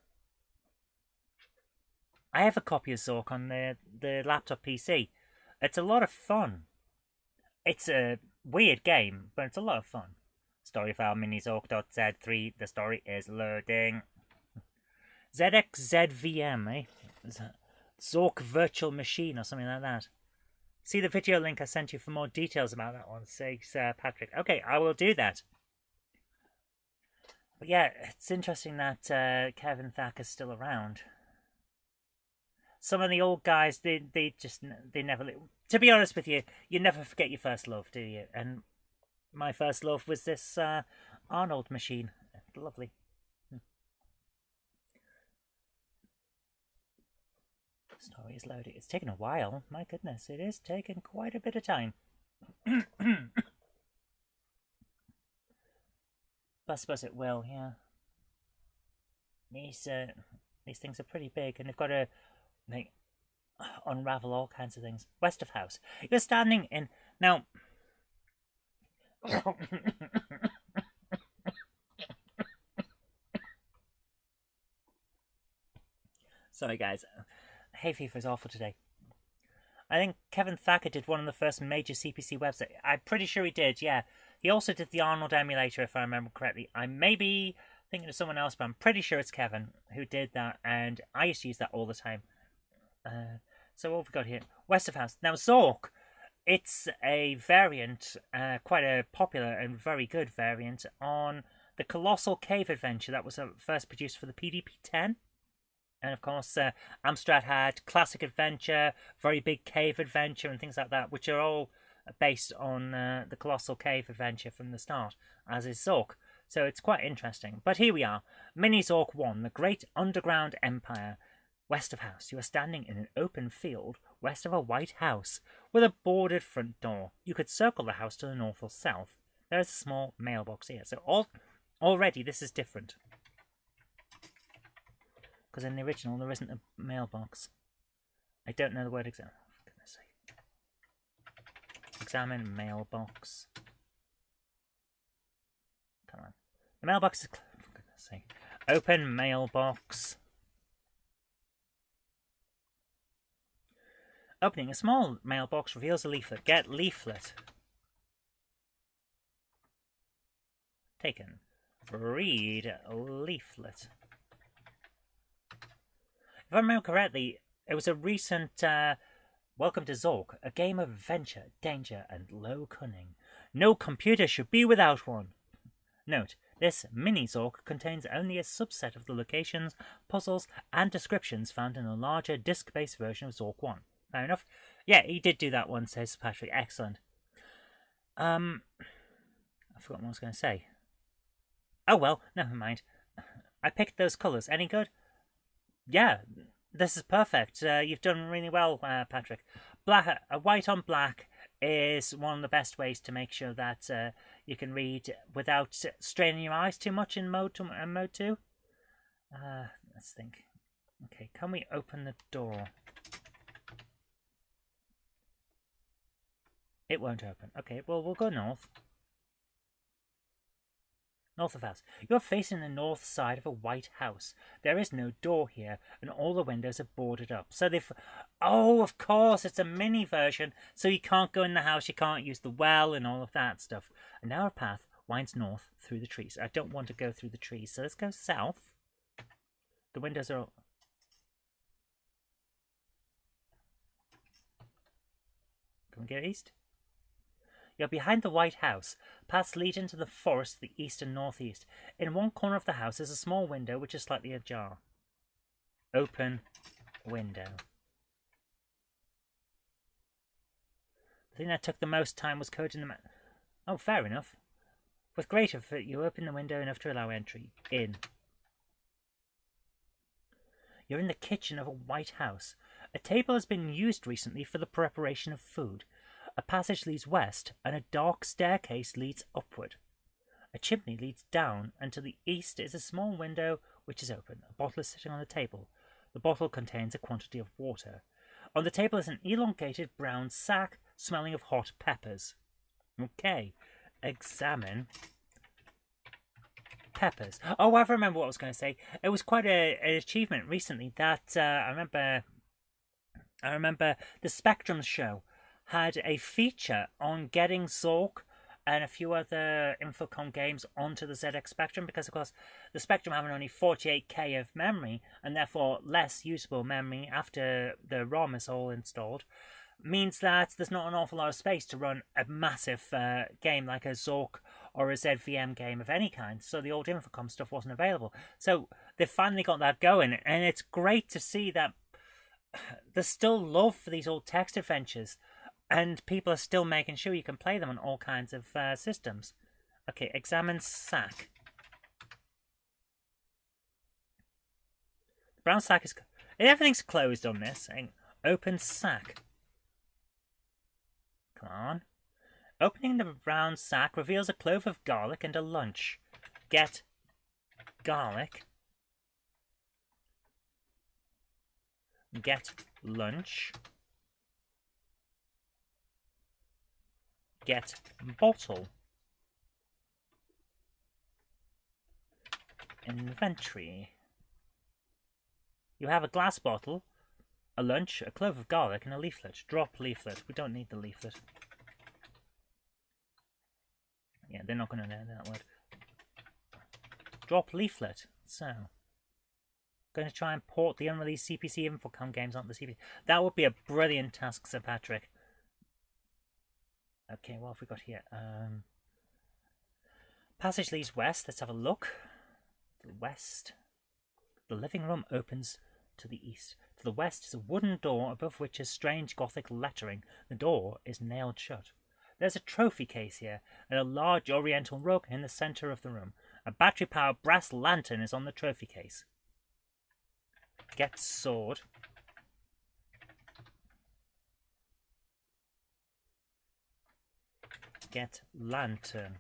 I have a copy of Zork on the laptop PC. It's a lot of fun. It's a weird game, but it's a lot of fun. Story file minizork.z3. The story is loading. ZXZVM, eh? Zork Virtual Machine or something like that. See the video link I sent you for more details about that one, says Patrick. Okay, I will do that. But yeah, it's interesting that Kevin Thacker's still around. Some of the old guys, they never... To be honest with you, you never forget your first love, do you? And my first love was this Arnold machine. Lovely. Story is loading. It's taken a while. My goodness, it is taking quite a bit of time. But I suppose it will, yeah. These things are pretty big, and they've got to unravel all kinds of things. West of house. You're standing in... Now... Sorry, guys. Hay fever is awful today. I think Kevin Thacker did one of the first major CPC websites. I'm pretty sure he did, yeah. He also did the Arnold emulator, if I remember correctly. I may be thinking of someone else, but I'm pretty sure it's Kevin who did that, and I used to use that all the time. So what have we got here? West of House. Now, Zork. It's a variant, quite a popular and very good variant, on the Colossal Cave Adventure that was first produced for the PDP-10. And of course, Amstrad had Classic Adventure, Very Big Cave Adventure, and things like that, which are all based on the Colossal Cave Adventure from the start, as is Zork. So it's quite interesting. But here we are, Mini Zork 1, the Great Underground Empire. West of house, you are standing in an open field west of a white house with a boarded front door. You could circle the house to the north or south. There is a small mailbox here. So already this is different. Because in the original there isn't a mailbox. I don't know the word examine. Oh, for goodness sake. Examine mailbox. Come on. The mailbox is... For goodness sake. Open mailbox. Opening a small mailbox reveals a leaflet. Get leaflet. Taken. Read leaflet. If I remember correctly, it was a recent Welcome to Zork, a game of adventure, danger, and low cunning. No computer should be without one. Note, this mini Zork contains only a subset of the locations, puzzles, and descriptions found in a larger disc-based version of Zork 1. Fair enough. Yeah, he did do that one, says Patrick. Excellent. I forgot what I was going to say. Oh well, never mind. I picked those colours. Any good? Yeah, this is perfect. You've done really well, Patrick. White on black is one of the best ways to make sure that you can read without straining your eyes too much in mode 2. Let's think. Okay, can we open the door? It won't open. Okay, well, we'll go north. North of house. You're facing the north side of a white house. There is no door here, and all the windows are boarded up. So they've... Oh, of course, it's a mini version, so you can't go in the house, you can't use the well and all of that stuff. A narrow path winds north through the trees. I don't want to go through the trees, so let's go south. The windows are... Can we go east? You're behind the White House. Paths lead into the forest to the east and northeast. In one corner of the house is a small window which is slightly ajar. Open window. The thing that took the most time was coding the Oh, fair enough. With great effort, you open the window enough to allow entry. In. You're in the kitchen of a white house. A table has been used recently for the preparation of food. A passage leads west, and a dark staircase leads upward. A chimney leads down, and to the east is a small window which is open. A bottle is sitting on the table. The bottle contains a quantity of water. On the table is an elongated brown sack smelling of hot peppers. Okay, examine peppers. Oh, I remember what I was going to say. It was quite an achievement recently that I remember the Spectrum show had a feature on getting Zork and a few other Infocom games onto the ZX Spectrum, because of course the Spectrum having only 48k of memory and therefore less usable memory after the ROM is all installed, means that there's not an awful lot of space to run a massive game like a Zork or a ZVM game of any kind, so the old Infocom stuff wasn't available. So they've finally got that going, and it's great to see that there's still love for these old text adventures, and people are still making sure you can play them on all kinds of systems. Okay, examine sack. The brown sack is... Everything's closed on this. Open sack. Come on. Opening the brown sack reveals a clove of garlic and a lunch. Get garlic. Get lunch. Get bottle. Inventory. You have a glass bottle, a lunch, a clove of garlic, and a leaflet. Drop leaflet. We don't need the leaflet. Yeah, they're not going to know that word. Drop leaflet. So, going to try and port the unreleased CPC Infocom games onto the CPC. That would be a brilliant task, Sir Patrick. Okay, what have we got here? Passage leads west. Let's have a look. The west. The living room opens to the east. To the west is a wooden door above which is strange Gothic lettering. The door is nailed shut. There's a trophy case here and a large oriental rug in the centre of the room. A battery-powered brass lantern is on the trophy case. Get sword. Get lantern.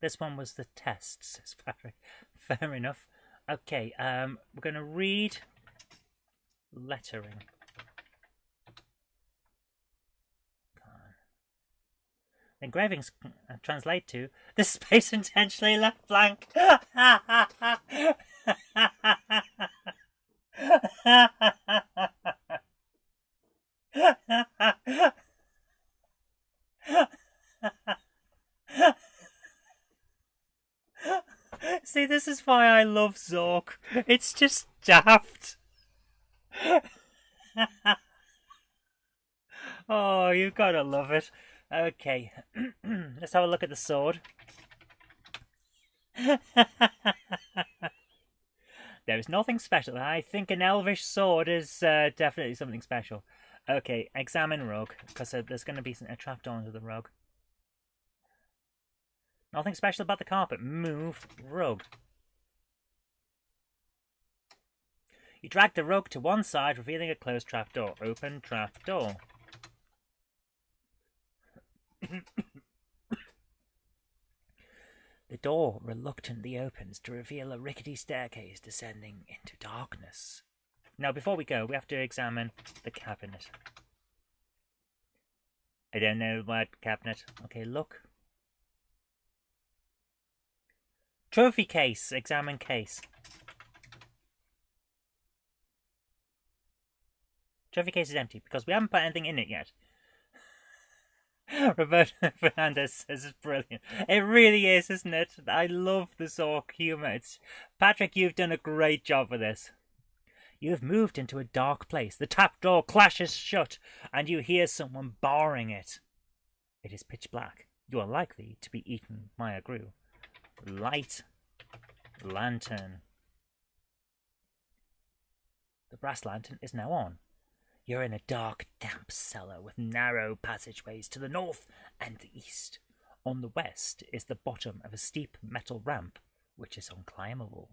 This one was the test, says Patrick. Fair enough. Okay, we're going to read lettering. The engravings translate to the space intentionally left blank. See, this is why I love Zork. It's just daft. Oh, you've got to love it. Okay, let's have a look at the sword. There is nothing special. I think an elvish sword is definitely something special. Okay, examine rug, because there's going to be a trapdoor under the rug. Nothing special about the carpet. Move rug. You drag the rug to one side, revealing a closed trapdoor. Open trapdoor. The door reluctantly opens to reveal a rickety staircase descending into darkness. Now, before we go, we have to examine the cabinet. I don't know what cabinet. Okay, look. Trophy case. Examine case. Trophy case is empty because we haven't put anything in it yet. Roberto Fernandez says it's brilliant. It really is, isn't it? I love the Zork humour. Patrick, you've done a great job with this. You have moved into a dark place. The tap door clashes shut, and you hear someone barring it. It is pitch black. You are likely to be eaten, Maya grew. Light lantern. The brass lantern is now on. You're in a dark, damp cellar with narrow passageways to the north and the east. On the west is the bottom of a steep metal ramp, which is unclimbable.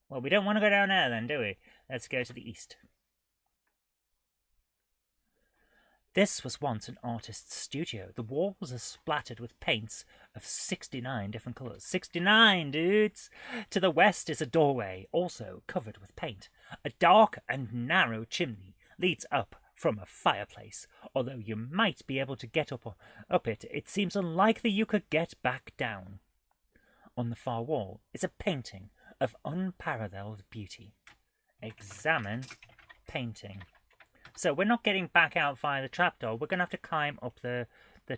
Well, we don't want to go down there then, do we? Let's go to the east. This was once an artist's studio. The walls are splattered with paints of 69 different colours. 69, dudes! To the west is a doorway, also covered with paint. A dark and narrow chimney leads up from a fireplace. Although you might be able to get up it, it seems unlikely you could get back down. On the far wall is a painting of unparalleled beauty. Examine painting. So we're not getting back out via the trapdoor. We're going to have to climb up the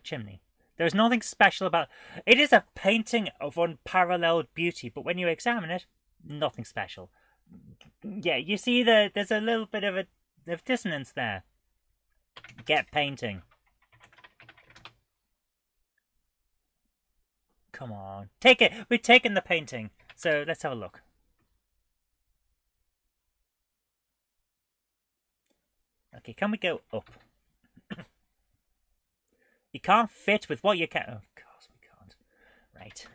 chimney. There's nothing special about it. It is a painting of unparalleled beauty, but when you examine it, nothing special. Yeah, you see there's a little bit of dissonance there. Get painting. Come on. Take it. We've taken the painting. So let's have a look. Okay, can we go up? You can't fit with what you can. Of course we can't. Right.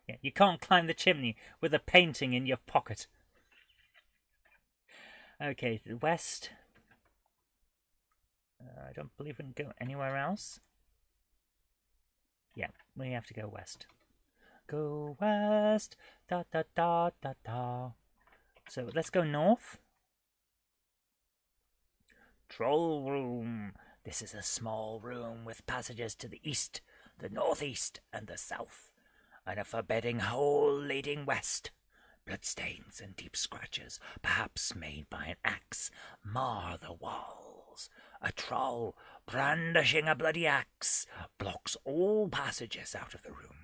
Yeah, you can't climb the chimney with a painting in your pocket. Okay, the west. I don't believe we can go anywhere else. Yeah, we have to go west. Go west. Da da da da da. So let's go north. Troll room. This is a small room with passages to the east, the northeast, and the south, and a forbidding hole leading west. Bloodstains and deep scratches, perhaps made by an axe, mar the walls. A troll, brandishing a bloody axe, blocks all passages out of the room.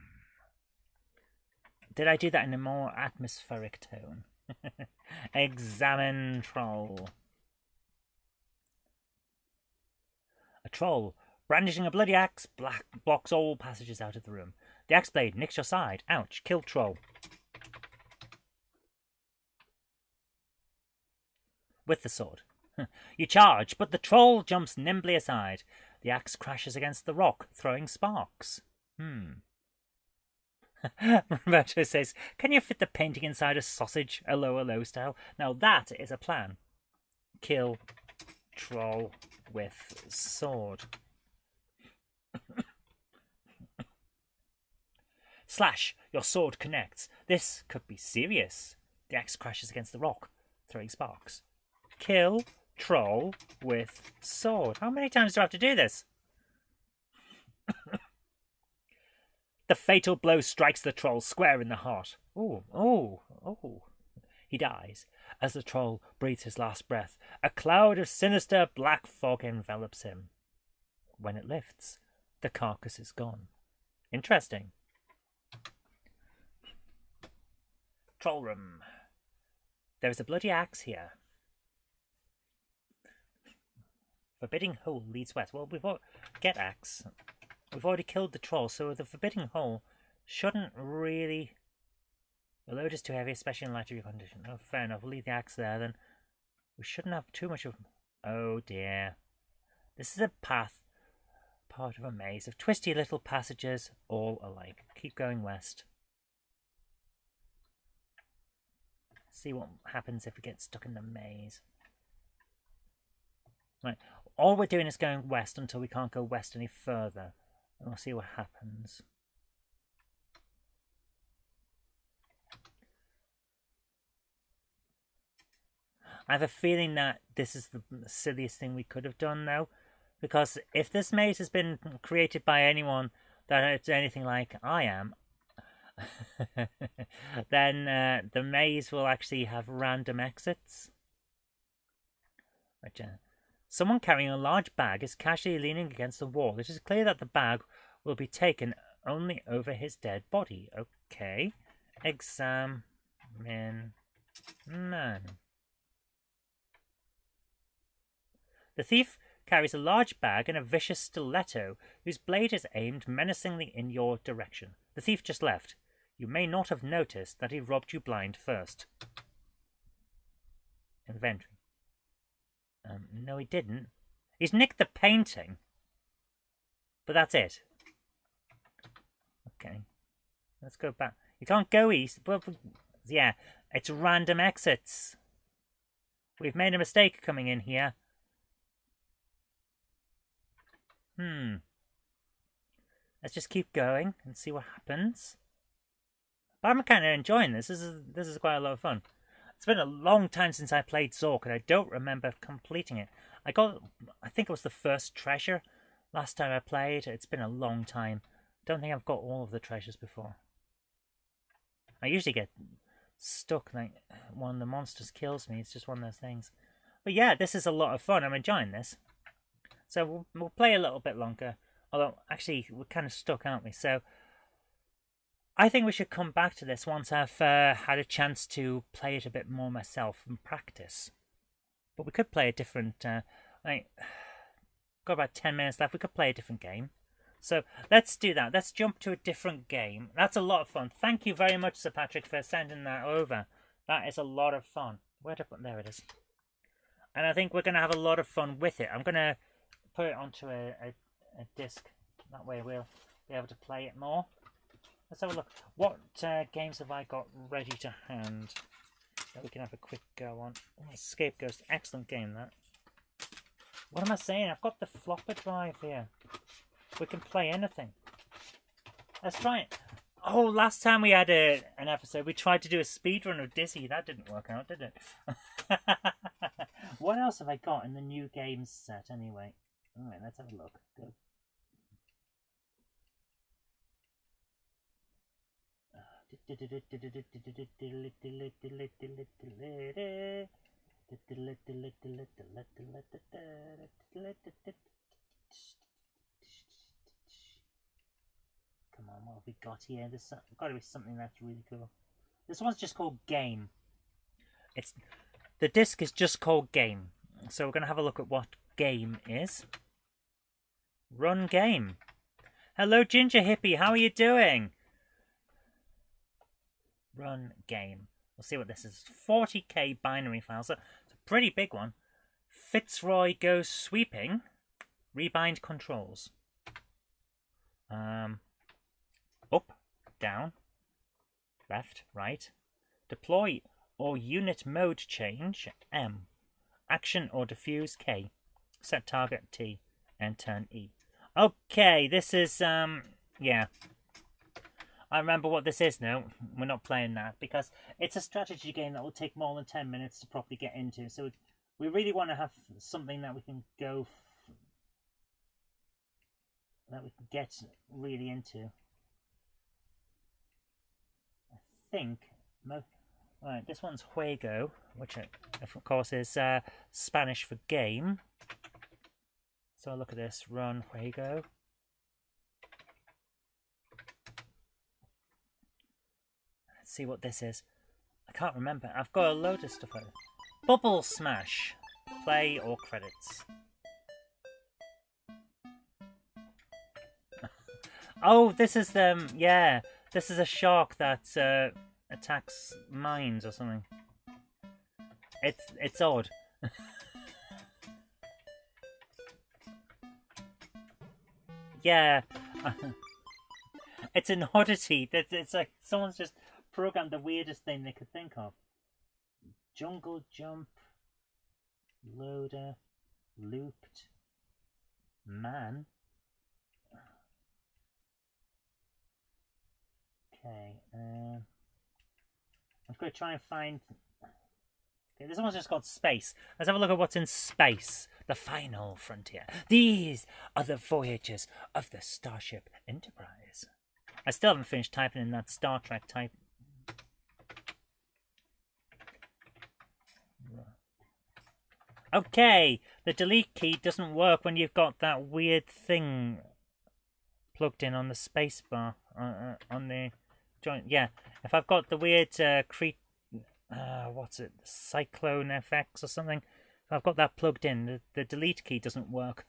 Did I do that in a more atmospheric tone? Examine troll. A troll, brandishing a bloody axe, blocks all passages out of the room. The axe blade nicks your side. Ouch. Kill troll. With the sword. You charge, but the troll jumps nimbly aside. The axe crashes against the rock, throwing sparks. Roberto says, can you fit the painting inside a sausage, a low style? Now that is a plan. Kill troll with sword. Slash, your sword connects. This could be serious. The axe crashes against the rock, throwing sparks. Kill troll with sword. How many times do I have to do this? The fatal blow strikes the troll square in the heart. Oh. He dies as the troll breathes his last breath. A cloud of sinister black fog envelops him. When it lifts, the carcass is gone. Interesting. Troll room. There is a bloody axe here. Forbidding hole leads west. Well, get axe. We've already killed the troll, so the forbidding hole shouldn't really. The load is too heavy, especially in lighter condition. Oh, fair enough. We'll leave the axe there then. We shouldn't have too much of. Oh dear. This is a path, part of a maze of twisty little passages, all alike. Keep going west. See what happens if we get stuck in the maze. Right. All we're doing is going west until we can't go west any further. And we'll see what happens. I have a feeling that this is the silliest thing we could have done, though. Because if this maze has been created by anyone that is anything like I am, then the maze will actually have random exits. Someone carrying a large bag is casually leaning against the wall. It is clear that the bag will be taken only over his dead body. Okay. Examine man. The thief carries a large bag and a vicious stiletto whose blade is aimed menacingly in your direction. The thief just left. You may not have noticed that he robbed you blind first. Inventory. No, he didn't. He's nicked the painting. But that's it. Okay. Let's go back. You can't go east. Well, yeah, it's random exits. We've made a mistake coming in here. Let's just keep going and see what happens. But I'm kind of enjoying this. This is quite a lot of fun. It's been a long time since I played Zork, and I don't remember completing it. I think it was the first treasure last time I played. It's been a long time. Don't think I've got all of the treasures before. I usually get stuck like one of the monsters kills me. It's just one of those things. But yeah, this is a lot of fun. I'm enjoying this. So we'll play a little bit longer. Although, actually, we're kind of stuck, aren't we? So I think we should come back to this once I've had a chance to play it a bit more myself and practice. But we could play a different... got about 10 minutes left. We could play a different game. So let's do that. Let's jump to a different game. That's a lot of fun. Thank you very much, Sir Patrick, for sending that over. That is a lot of fun. There it is. And I think we're going to have a lot of fun with it. I'm going to put it onto a disc. That way we'll be able to play it more. Let's have a look. What games have I got ready to hand that we can have a quick go on? Oh, Escape Ghost. Excellent game, that. What am I saying? I've got the flopper drive here. We can play anything. Let's try it. Oh, last time we had an episode, we tried to do a speedrun of Dizzy. That didn't work out, did it? What else have I got in the new games set, anyway? Alright, let's have a look. Go. Come on, what have we got here? There's got to be something that's really cool. This one's just called Game. The disc is just called Game. So we're going to have a look at what Game is. Run Game. Hello, Ginger Hippie. How are you doing? Run Game. We'll see what this is. 40k binary files. So it's a pretty big one. Fitzroy goes sweeping. Rebind controls. Up, down, left, right. Deploy or unit mode change, M. Action or diffuse, K. Set target, T. And turn, E. Okay, this is, yeah. I remember what this is now. We're not playing that because it's a strategy game that will take more than 10 minutes to properly get into. So we really want to have something that we can that we can get really into. I think... Alright, this one's Juego, which of course is Spanish for game. So look at this, run Juego. Let's see what this is. I can't remember. I've got a load of stuff. Bubble Smash. Play or credits. Oh, this is yeah. This is a shark that attacks mines or something. It's odd. Yeah. It's an oddity. It's like someone's just programmed the weirdest thing they could think of. Jungle Jump. Loader. Looped. Man. Okay. I'm just going to try and find... Okay, this one's just called Space. Let's have a look at what's in Space. the final frontier. These are the voyages of the Starship Enterprise. I still haven't finished typing in that Star Trek type. Okay, the delete key doesn't work when you've got that weird thing plugged in on the space bar, on the joint. Yeah, if I've got the weird what's it, Cyclone FX or something, if I've got that plugged in, the delete key doesn't work.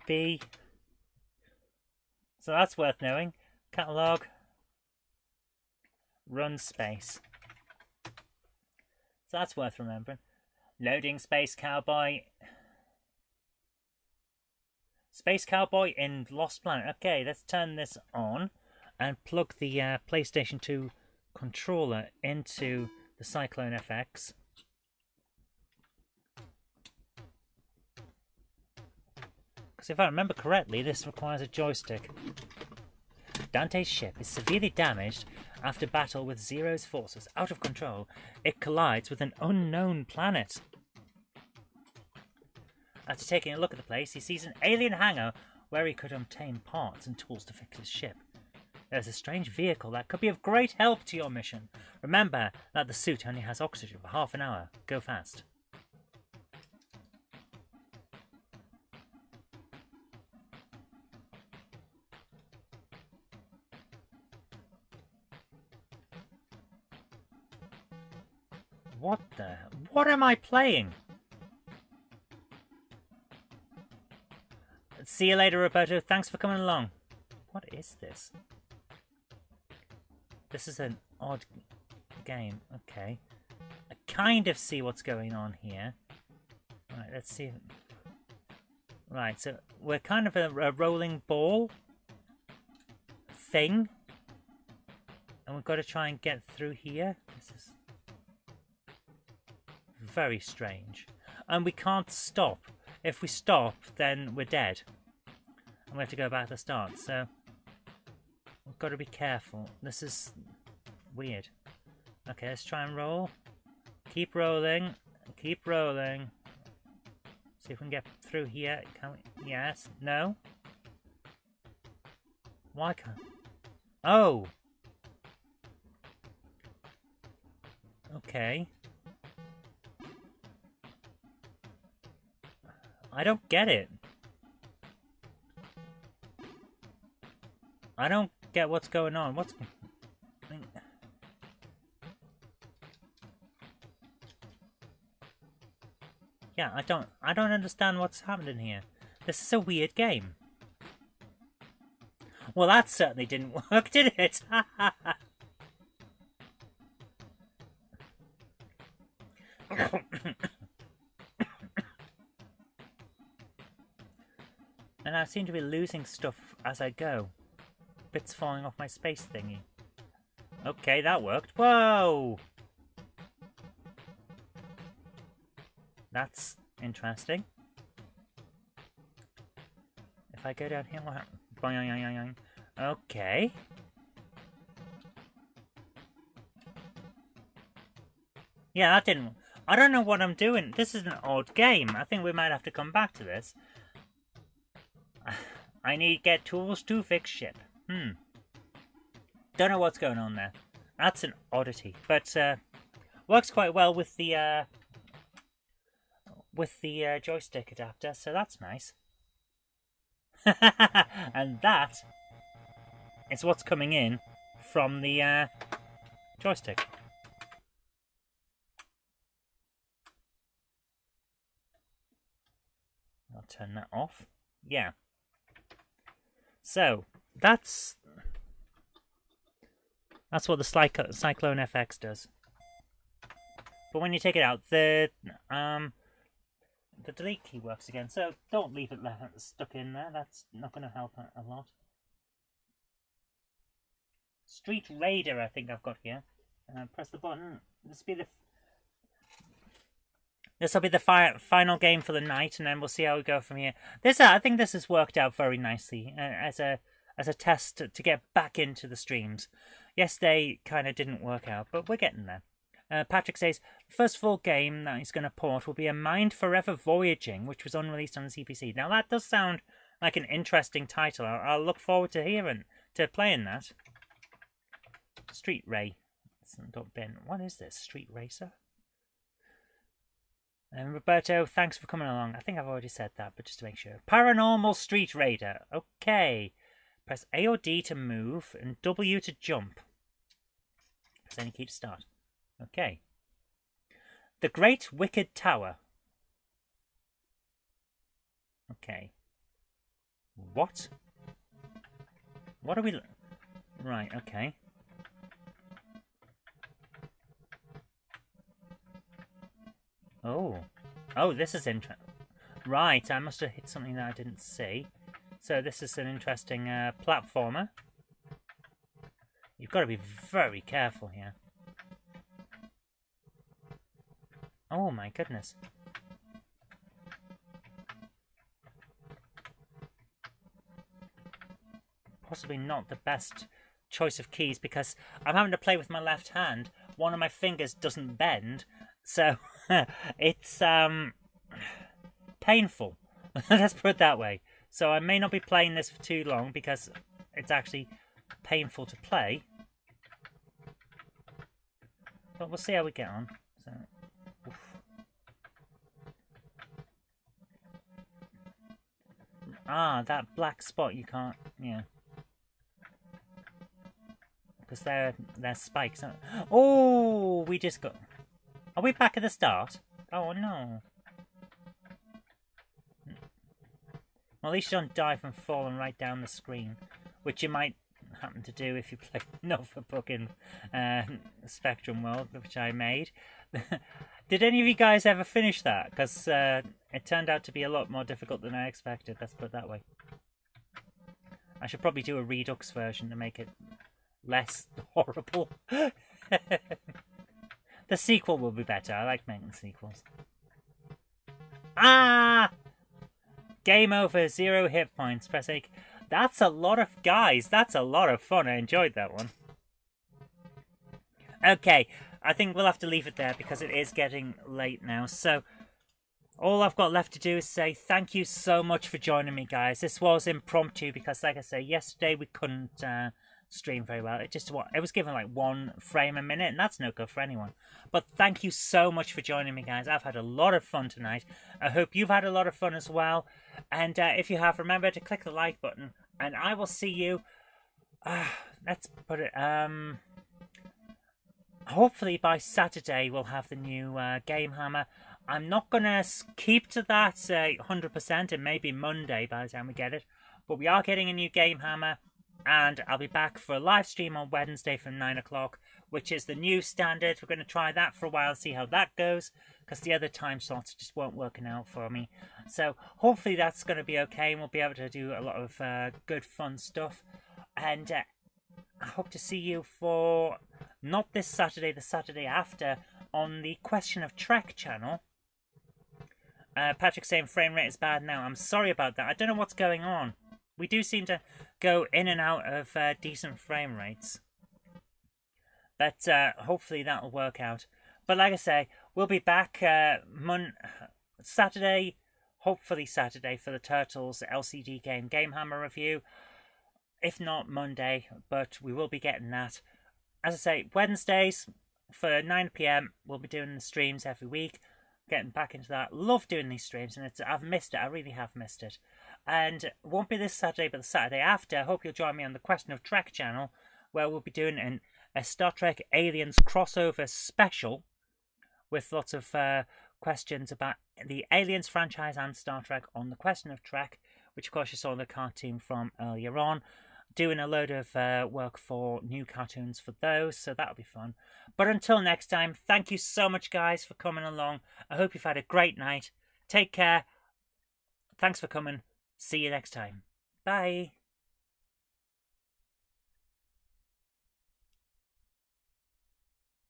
B. So that's worth knowing. Catalog. Run space. So that's worth remembering. Loading Space Cowboy. Space Cowboy in Lost Planet. Okay, let's turn this on and plug the PlayStation 2 controller into the Cyclone FX. Because if I remember correctly, this requires a joystick. Dante's ship is severely damaged after battle with Zero's forces out of control. It collides with an unknown planet. After taking a look at the place, he sees an alien hangar where he could obtain parts and tools to fix his ship. There's a strange vehicle that could be of great help to your mission. Remember that the suit only has oxygen for half an hour. Go fast. What am I playing? See you later, Roberto. Thanks for coming along. What is this? This is an odd game. Okay. I kind of see what's going on here. Right, let's see. Right, so we're kind of a rolling ball thing. And we've got to try and get through here. This is very strange. And we can't stop. If we stop, then we're dead. And we have to go back to the start. So we've got to be careful. This is weird. Okay, let's try and roll. Keep rolling. Keep rolling. See if we can get through here. Can we? Yes. No. Why can't? Oh. Okay. I don't get it. I don't get what's going on. What's... Yeah, I don't understand what's happening here. This is a weird game. Well, that certainly didn't work, did it? And I seem to be losing stuff as I go. Bits falling off my space thingy. Okay, that worked. Whoa! That's interesting. If I go down here, what happens? Okay. Yeah, that didn't... I don't know what I'm doing. This is an odd game. I think we might have to come back to this. I need to get tools to fix ship. Don't know what's going on there. That's an oddity. But works quite well with the joystick adapter, so that's nice. And that is what's coming in from the joystick. I'll turn that off. Yeah. So that's what the Cyclone FX does. But when you take it out, the delete key works again. So don't leave it stuck in there. That's not going to help a lot. Street Raider, I think I've got here. Press the button. This will be the final game for the night, and then we'll see how we go from here. I think this has worked out very nicely as a test to get back into the streams. Yesterday kind of didn't work out, but we're getting there. Patrick says, first full game that he's going to port will be a Mind Forever Voyaging, which was unreleased on the CPC. Now that does sound like an interesting title. I'll look forward to playing that. Street Ray. What is this? Street Racer? And Roberto, thanks for coming along. I think I've already said that, but just to make sure. Paranormal Street Raider. Okay. Press A or D to move and W to jump. Press any key to start. Okay. The Great Wicked Tower. Okay. What? What are we... Right, okay. Oh. Oh, this is interesting. Right, I must have hit something that I didn't see. So this is an interesting platformer. You've got to be very careful here. Oh my goodness. Possibly not the best choice of keys because I'm having to play with my left hand. One of my fingers doesn't bend, so it's painful. Let's put it that way. So I may not be playing this for too long because it's actually painful to play. But we'll see how we get on. So, oof. Ah, that black spot you can't, yeah. Because they're spikes. Oh, we just got... Are we back at the start? Oh, no. Well, at least you don't die from falling right down the screen. Which you might happen to do if you play Nova fucking Spectrum World, which I made. Did any of you guys ever finish that? Because it turned out to be a lot more difficult than I expected. Let's put it that way. I should probably do a Redux version to make it less horrible. The sequel will be better. I like making sequels. Ah! Game over. 0 hit points. Press A. That's a lot of guys. That's a lot of fun. I enjoyed that one. Okay. I think we'll have to leave it there because it is getting late now. So all I've got left to do is say thank you so much for joining me, guys. This was impromptu because, like I say, yesterday we couldn't stream very well. It was given like 1 frame a minute, and that's no good for anyone. But thank you so much for joining me, guys. I've had a lot of fun tonight. I hope you've had a lot of fun as well. And if you have, remember to click the like button, and I will see you. Let's put it. Hopefully by Saturday we'll have the new Game Hammer. I'm not gonna keep to that 100%. It may be Monday by the time we get it, but we are getting a new Game Hammer. And I'll be back for a live stream on Wednesday from 9 o'clock, which is the new standard. We're going to try that for a while, see how that goes, because the other time slots just weren't working out for me. So hopefully that's going to be okay, and we'll be able to do a lot of good, fun stuff. And I hope to see you for, not this Saturday, the Saturday after, on the Question of Trek channel. Patrick's saying frame rate is bad now. I'm sorry about that. I don't know what's going on. We do seem to go in and out of decent frame rates. But hopefully that'll work out. But like I say, we'll be back Saturday, hopefully Saturday, for the Turtles LCD Game Hammer review. If not Monday, but we will be getting that. As I say, Wednesdays for 9 PM, we'll be doing the streams every week. Getting back into that. Love doing these streams, and I've missed it. I really have missed it. And it won't be this Saturday, but the Saturday after. I hope you'll join me on the Question of Trek channel, where we'll be doing a Star Trek Aliens crossover special with lots of questions about the Aliens franchise and Star Trek on the Question of Trek, which of course you saw the cartoon from earlier on. Doing a load of work for new cartoons for those, so that'll be fun. But until next time, thank you so much, guys, for coming along. I hope you've had a great night. Take care. Thanks for coming. See you next time. Bye.